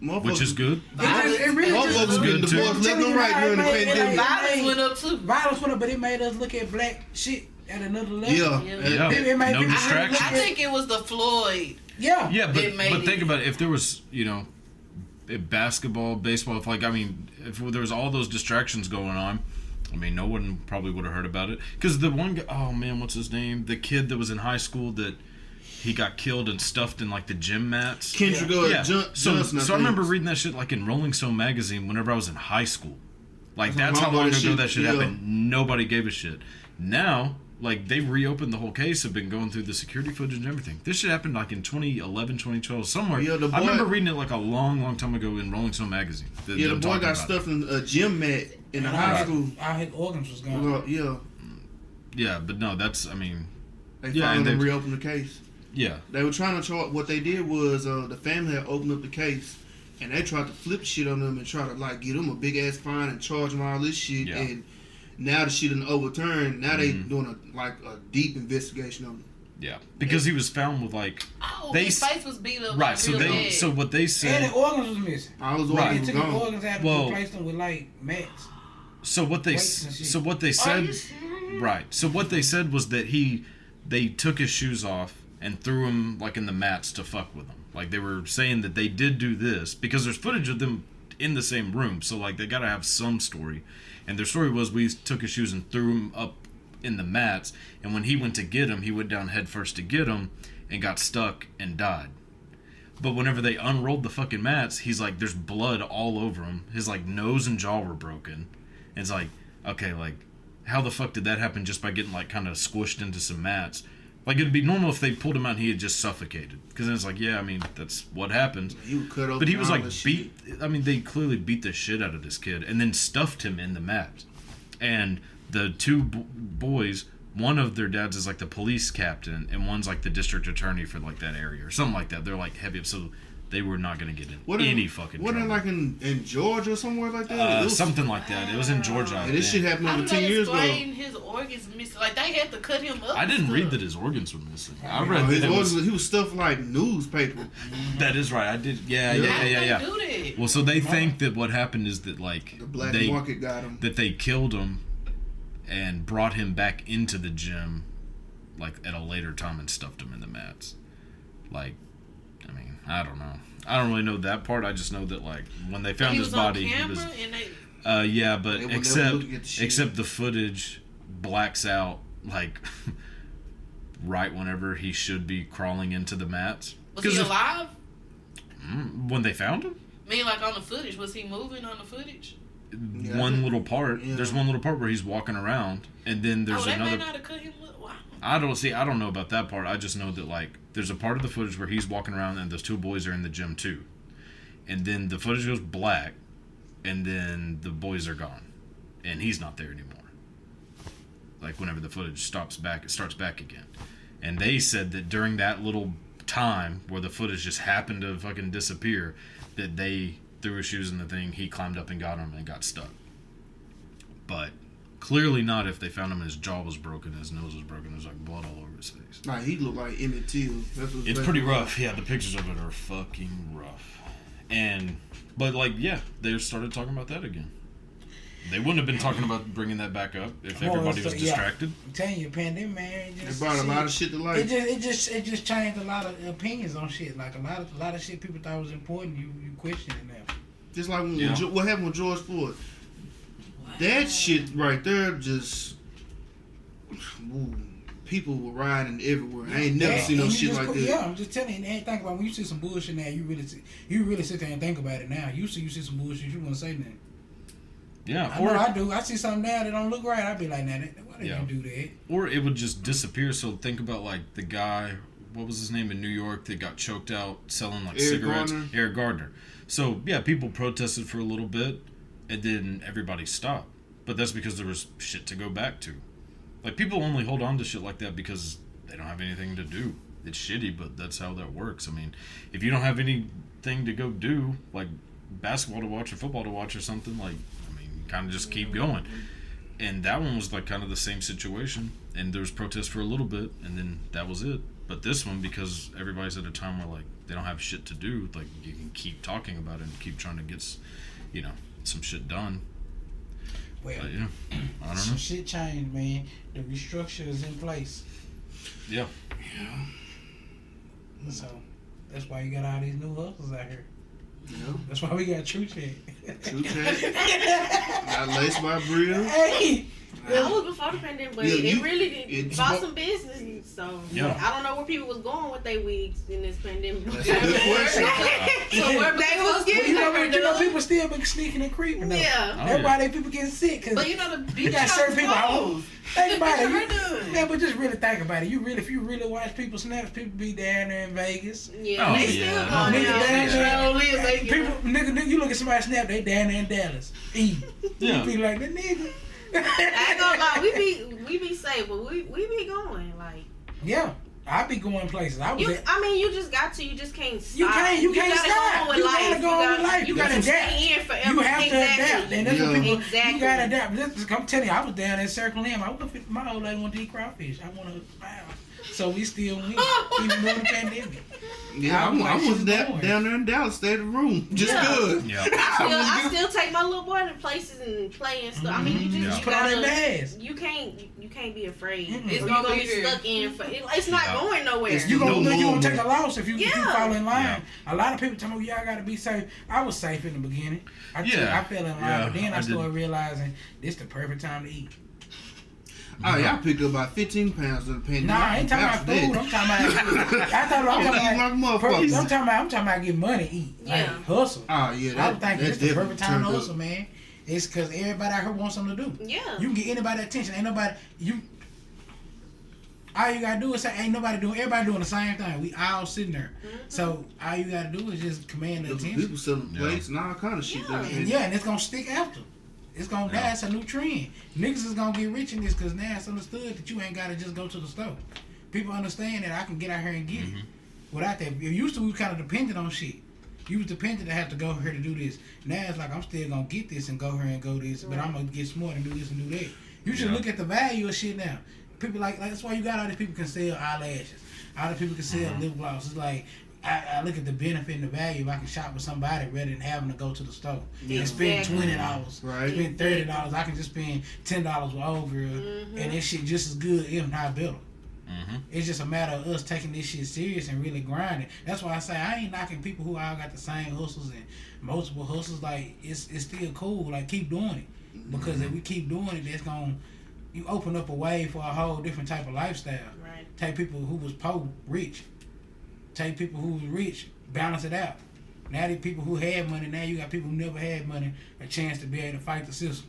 Which is good. It really Motherfuckers just getting good, too. divorced left and right during the It pandemic. Violence went up too. Violence went up, but it made us look at black shit at another level. Yeah. Yeah. It made No people distraction. I think it was the Floyd. Yeah. Yeah, It made but think it. about it. If there was, basketball, baseball, if there was all those distractions going on, I mean, no one probably would have heard about it. Because the one guy, oh man, what's his name? The kid that was in high school that he got killed and stuffed in like the gym mats. Kendrick Johnson. So I remember reading that shit like in Rolling Stone magazine whenever I was in high school. Like That's that's how how long that ago shit- that shit yeah. happened. Nobody gave a shit. Now, like they reopened the whole case, have been going through the security footage and everything. This shit happened like in 2011, 2012, somewhere. Yeah, the I boy- remember reading it like a long time ago in Rolling Stone magazine. Yeah, the boy got stuffed in a gym mat in the high school. All his organs was gone. Well, yeah, Yeah, but no, that's, I mean, they Yeah, finally and they- reopened the case. yeah. They were trying to charge. What they did was the family had opened up the case, and they tried to flip shit on them and try to like give them a big ass fine and charge them all this shit. Yeah. And now the shit done overturned. Now they doing a deep investigation on them. Yeah, because he was found with like Oh, They his s- face was beat up. right. Like, So real they bad. so what they And said. the organs was missing. All those They organs took was the gone. organs out and Well- replaced them with like mats. So what they Weights and shit. so what they Are said you serious? right. So what they said was that they took his shoes off and threw him like in the mats to fuck with him. Like they were saying that they did do this because there's footage of them in the same room. So like they got to have some story. And their story was we took his shoes and threw him up in the mats, and when he went to get him, he went down head first to get him and got stuck and died. But whenever they unrolled the fucking mats, he's like, there's blood all over him. His like nose and jaw were broken. And it's like, okay, like how the fuck did that happen just by getting like kind of squished into some mats? Like it'd be normal if they pulled him out and he had just suffocated. Because then it's like, yeah, I mean that's what happens. He was cut open. But he was all like that shit. beat. I mean, they clearly beat the shit out of this kid and then stuffed him in the mat. And the two boys, one of their dads is like the police captain, and one's like the district attorney for like that area or something like that. They're like heavy, so they were not going to get in any fucking Wasn't it trouble. like in Georgia or somewhere like that? It was, Something like that. It was in Georgia. I and this think. shit happened How over did 10 they years ago. explain his organs missing? Like they had to cut him up. I didn't and read stuff. that his organs were missing. I Oh, read his that it was, organs, he was stuffed like newspaper. that is right. I did. Yeah. How did they do that? Well, so they think that what happened is that like The black they market got him. that they killed him and brought him back into the gym like at a later time and stuffed him in the mats. Like, I mean, I don't know. I don't really know that part. I just know that like when they found He his was body, on he camera was and they. yeah, but They will never except look at the shit. except the footage blacks out like right whenever he should be crawling into the mats. Was he 'Cause if- alive? when they found him? I mean, like on the footage, was he moving on the footage? Yeah, One little part. yeah. There's one little part where he's walking around, and then there's oh, they another. may not have cut him up. Wow. I don't know about that part. I just know that like there's a part of the footage where he's walking around and those two boys are in the gym too. And then the footage goes black and then the boys are gone. And he's not there anymore. Like whenever the footage stops back, it starts back again. And they said that during that little time where the footage just happened to fucking disappear, that they threw his shoes in the thing, he climbed up and got him and got stuck. But clearly not if they found him and his jaw was broken, his nose was broken, there's like blood all over his face. Like he looked like Emmett Till. That's what It's pretty rough. Yeah, the pictures of it are fucking rough. But like, yeah, they started talking about that again. They wouldn't have been talking about bringing that back up if everybody was distracted. I'm telling you, pandemic, man. It They just, brought a lot of shit to light. It just changed a lot of opinions on shit. Like a lot of shit people thought was important. You question it now. Just like when, Yeah. what happened with George Floyd. That shit right there just people were riding everywhere. I ain't never seen no shit like that. Yeah, I'm just telling you. And think about when you see some bullshit now, you really sit there and think about it now. You see some bullshit, you wouldn't say nothing. Yeah, I do. I see something now that don't look right. I'd be like, nah, why did you do that? Or it would just disappear. So think about like the guy, what was his name in New York that got choked out selling like cigarettes? Eric Gardner. So yeah, people protested for a little bit, and then everybody stopped. But that's because there was shit to go back to. Like people only hold on to shit like that because they don't have anything to do. It's shitty, but that's how that works. I mean, if you don't have anything to go do, like basketball to watch or football to watch or something, like, I mean, you kind of just keep going. And that one was like kind of the same situation. And there was protest for a little bit, and then that was it. But this one, because everybody's at a time where like they don't have shit to do, like you can keep talking about it and keep trying to get, some shit done. Well, yeah, I don't know. Some shit changed, man. The restructure is in place. Yeah. So that's why you got all these new hustles out here. Yeah. That's why we got TruChat. TruChat. Got laced by Breeya. Hey. That was before the pandemic, but it really bought some business. So I don't know where people was going with their wigs in this pandemic. That's a good question. So where they was getting, people still been sneaking and creeping. Though. Yeah, that's why they people getting sick. But you know you got certain people. Think about it. Yeah, but just really think about it. If you really watch people snaps, people be down there in Vegas. Yeah, they still going Nigga, you look at somebody snap, they down there in Dallas. You be like, that nigga. I ain't gonna lie, we be safe, but we be going like. Yeah, I be going places. You just got to. You just can't stop. You can't stop. You gotta go on with life. You gotta adapt. You have to adapt. And that's what people. You gotta adapt. I'm telling you, I was down there circling him. My old lady wanted to eat crawfish. I want to. So we still win, even during the pandemic. Yeah, I was down there in Dallas, stayed in the room, just good. Yeah. I still take my little boy to places and play and stuff. I mean, you just put on that mask. You can't be afraid. It's gonna be stuck in. It's not going nowhere. You gonna take a loss if you fall in line. A lot of people tell me, y'all gotta be safe. I was safe in the beginning. I fell in line, but then I started realizing this the perfect time to eat. Oh, y'all picked up about 15 pounds of the pandemic. Nah, I ain't talking about food. I'm talking about getting money to eat. Like, hustle. Oh, yeah. I would think it's the perfect time to hustle, man. It's because everybody out here wants something to do. Yeah. You can get anybody attention. Ain't nobody, all you gotta do is say, ain't nobody doing, everybody doing the same thing. We all sitting there. Mm-hmm. So all you gotta do is just command the attention. People selling plates and all kind of shit. And it's gonna stick after. It's gonna that's a new trend. Niggas is gonna get rich in this because now it's understood that you ain't gotta just go to the store. People understand that I can get out here and get it without that. Used to we kind of dependent on shit. You was dependent to have to go here to do this. Now it's like I'm still gonna get this and go here and go this, but I'm gonna get smart and do this and do that. You should look at the value of shit now. People like that's why you got all these people can sell eyelashes. All the people can sell lip gloss. It's like I look at the benefit and the value if I can shop with somebody rather than having to go to the store and spend $20, spend $30. I can just spend $10 with old girl, and this shit just as good, if not better. It's just a matter of us taking this shit serious and really grinding. That's why I say I ain't knocking people who all got the same hustles and multiple hustles. Like it's still cool. Like keep doing it because if we keep doing it, that's gonna you open up a way for a whole different type of lifestyle. Right. Take people who was poor, rich. Take people who was rich, balance it out. Now the people who had money, now you got people who never had money, a chance to be able to fight the system.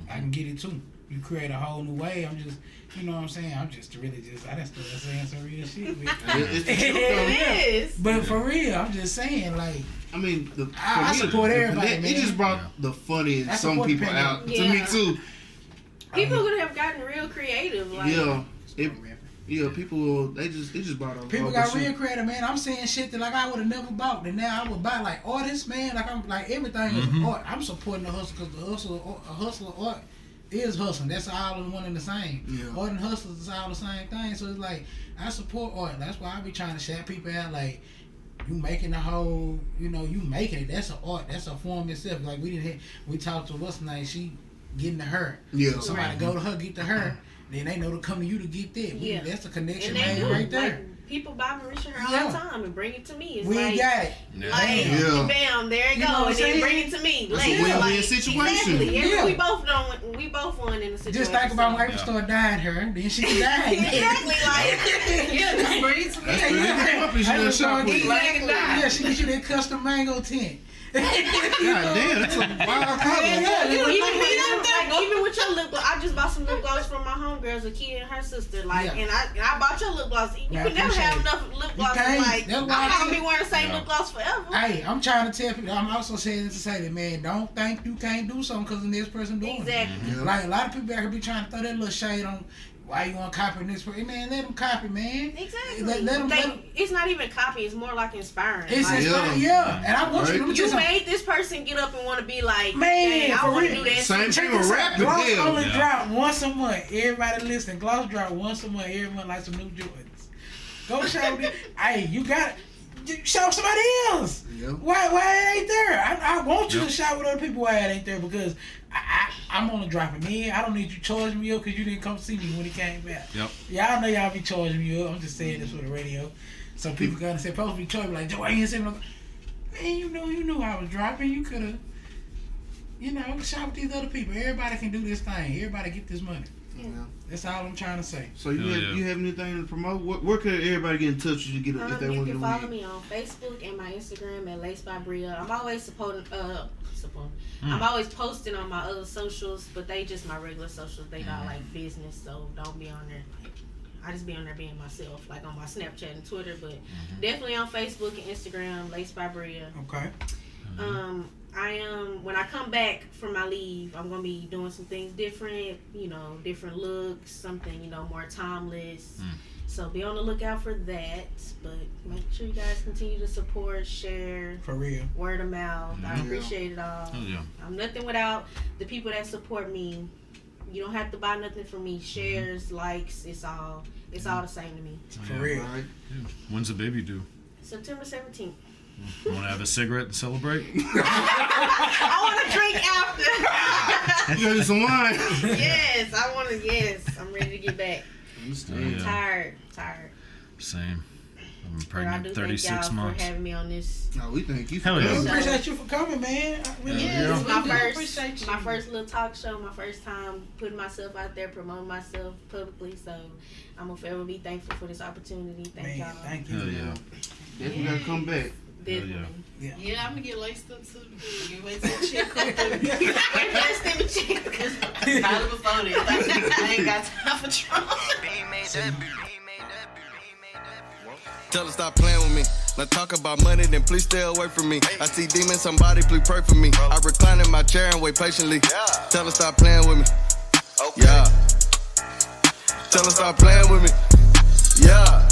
I can get it too. You create a whole new way. I'm just, you know what I'm saying? I just saying some real shit. It is. But for real, I'm just saying, like, I mean, I support everybody, man. It just brought the funny in some people out to me too. People would have gotten real creative. Like, people they just bought a people got real creative, man. I'm saying shit that like I would have never bought, and now I would buy like artists, man. Like I'm like everything is art. I'm supporting the hustle because the hustler art is hustling. That's all in one and the same. Yeah. Art and hustlers is all the same thing. So it's like I support art. That's why I be trying to shout people out like. You making the whole, you making it. That's an art. That's a form itself. Like we talked to what's name. She getting to her. Yeah. Somebody go to her, get to her, then they know to come to you to get that. Yeah. That's a connection And they made do. right there. Like, people buy Marisha hair all Yeah. the time and bring it to me. It's We like, got it. like, Yeah. bam, there it You know go, what and I'm then saying? bring it to me. That's a later. win-win Like, situation. Exactly. Yeah. We both won in the situation. Just think about when so. April started dyeing her, then she could dye. Exactly, like, Yeah, just bring it to me. That's pretty good puppy she done shop with. Like, Yeah, she get you that custom mango tint. God damn, that's a wild color. Even with your lip gloss, I just bought some lip gloss from my homegirls, a kid and her sister. Like, Yeah. and I bought your lip gloss. You Yeah, I can never appreciate have it. enough lip gloss. can't. Like, That's I'm why I not gonna said- be wearing the same Yeah. lip gloss forever. Hey, I'm trying to tell people. I'm also saying this to say that, man, don't think you can't do something because the next person doing Exactly. it. Like a lot of people out here be trying to throw that little shade on why you want to copy this person. Man, let them copy, man. Exactly. Let them. It's not even copy. It's more like inspiring. It's like, inspiring, yeah. And I want you to Right. tell you something. made this person get up and want to be like, Man, I for want to real. do that. Same too. thing with rap. Gloss Hell. only Yeah. drop once a month. Everybody listen. Gloss drop once a month. Every month like some new Jordans. Go show them. Hey, you got it. Show somebody else. Yep. Why it ain't there? I want you Yep. to shout with other people why it ain't there because I'm only dropping in. I don't need you charging me up because you didn't come see me when it came back. Yep. Y'all know y'all be charging me up. I'm just saying this for the radio. So people gonna say, supposed to be charging me like, Joe, why you ain't saying nothing? Man, you knew I was dropping. You could have, shop with these other people. Everybody can do this thing. Everybody get this money. Yeah. That's all I'm trying to say. So you Hell have, yeah. you have anything to promote? Where could everybody get in touch with you to get if they You want to can get follow with you? me on Facebook and my Instagram at Lace by Breeya. I'm always I'm always posting on my other socials, but they just my regular socials. They not like business, so don't be on there. Like, I just be on there being myself, like on my Snapchat and Twitter, but definitely on Facebook and Instagram, Lace by Breeya. Okay. I am when I come back from my leave, I'm gonna be doing some things different, different looks, something, more timeless. So be on the lookout for that. But make sure you guys continue to support, share, For real. word of mouth. I Yeah. appreciate it all. Hell yeah. I'm nothing without the people that support me. You don't have to buy nothing from me. Shares, likes, it's all the same to me. For real. All right. Yeah. When's the baby due? September 17th. Want to have a cigarette and celebrate? I want to drink after. You gotta get some wine. Yes, I want to. Yes, I'm ready to get back. I'm Yeah. tired. Same. I'm But I pregnant do 36 thank y'all months. for having me on this. No, we thank you. Hell for yeah. We that. appreciate you for coming, man. Yeah. This is my We do appreciate first, you. my first little talk show. My first time putting myself out there, promoting myself publicly. So I'm gonna forever be thankful for this opportunity. Thank Man, y'all. thank you. Hell yeah. Definitely gotta come back. Definitely. Yeah, I'm gonna get laced up too. You wait till the chick come through. Invest in the chick. Probably before this. I ain't got time for trouble. Tell her stop playing with me. Let's talk about money, then please stay away from me. I see demons, somebody please pray for me. I recline in my chair and wait patiently. Tell her stop playing with me. Yeah. Tell her stop playing with me. Yeah.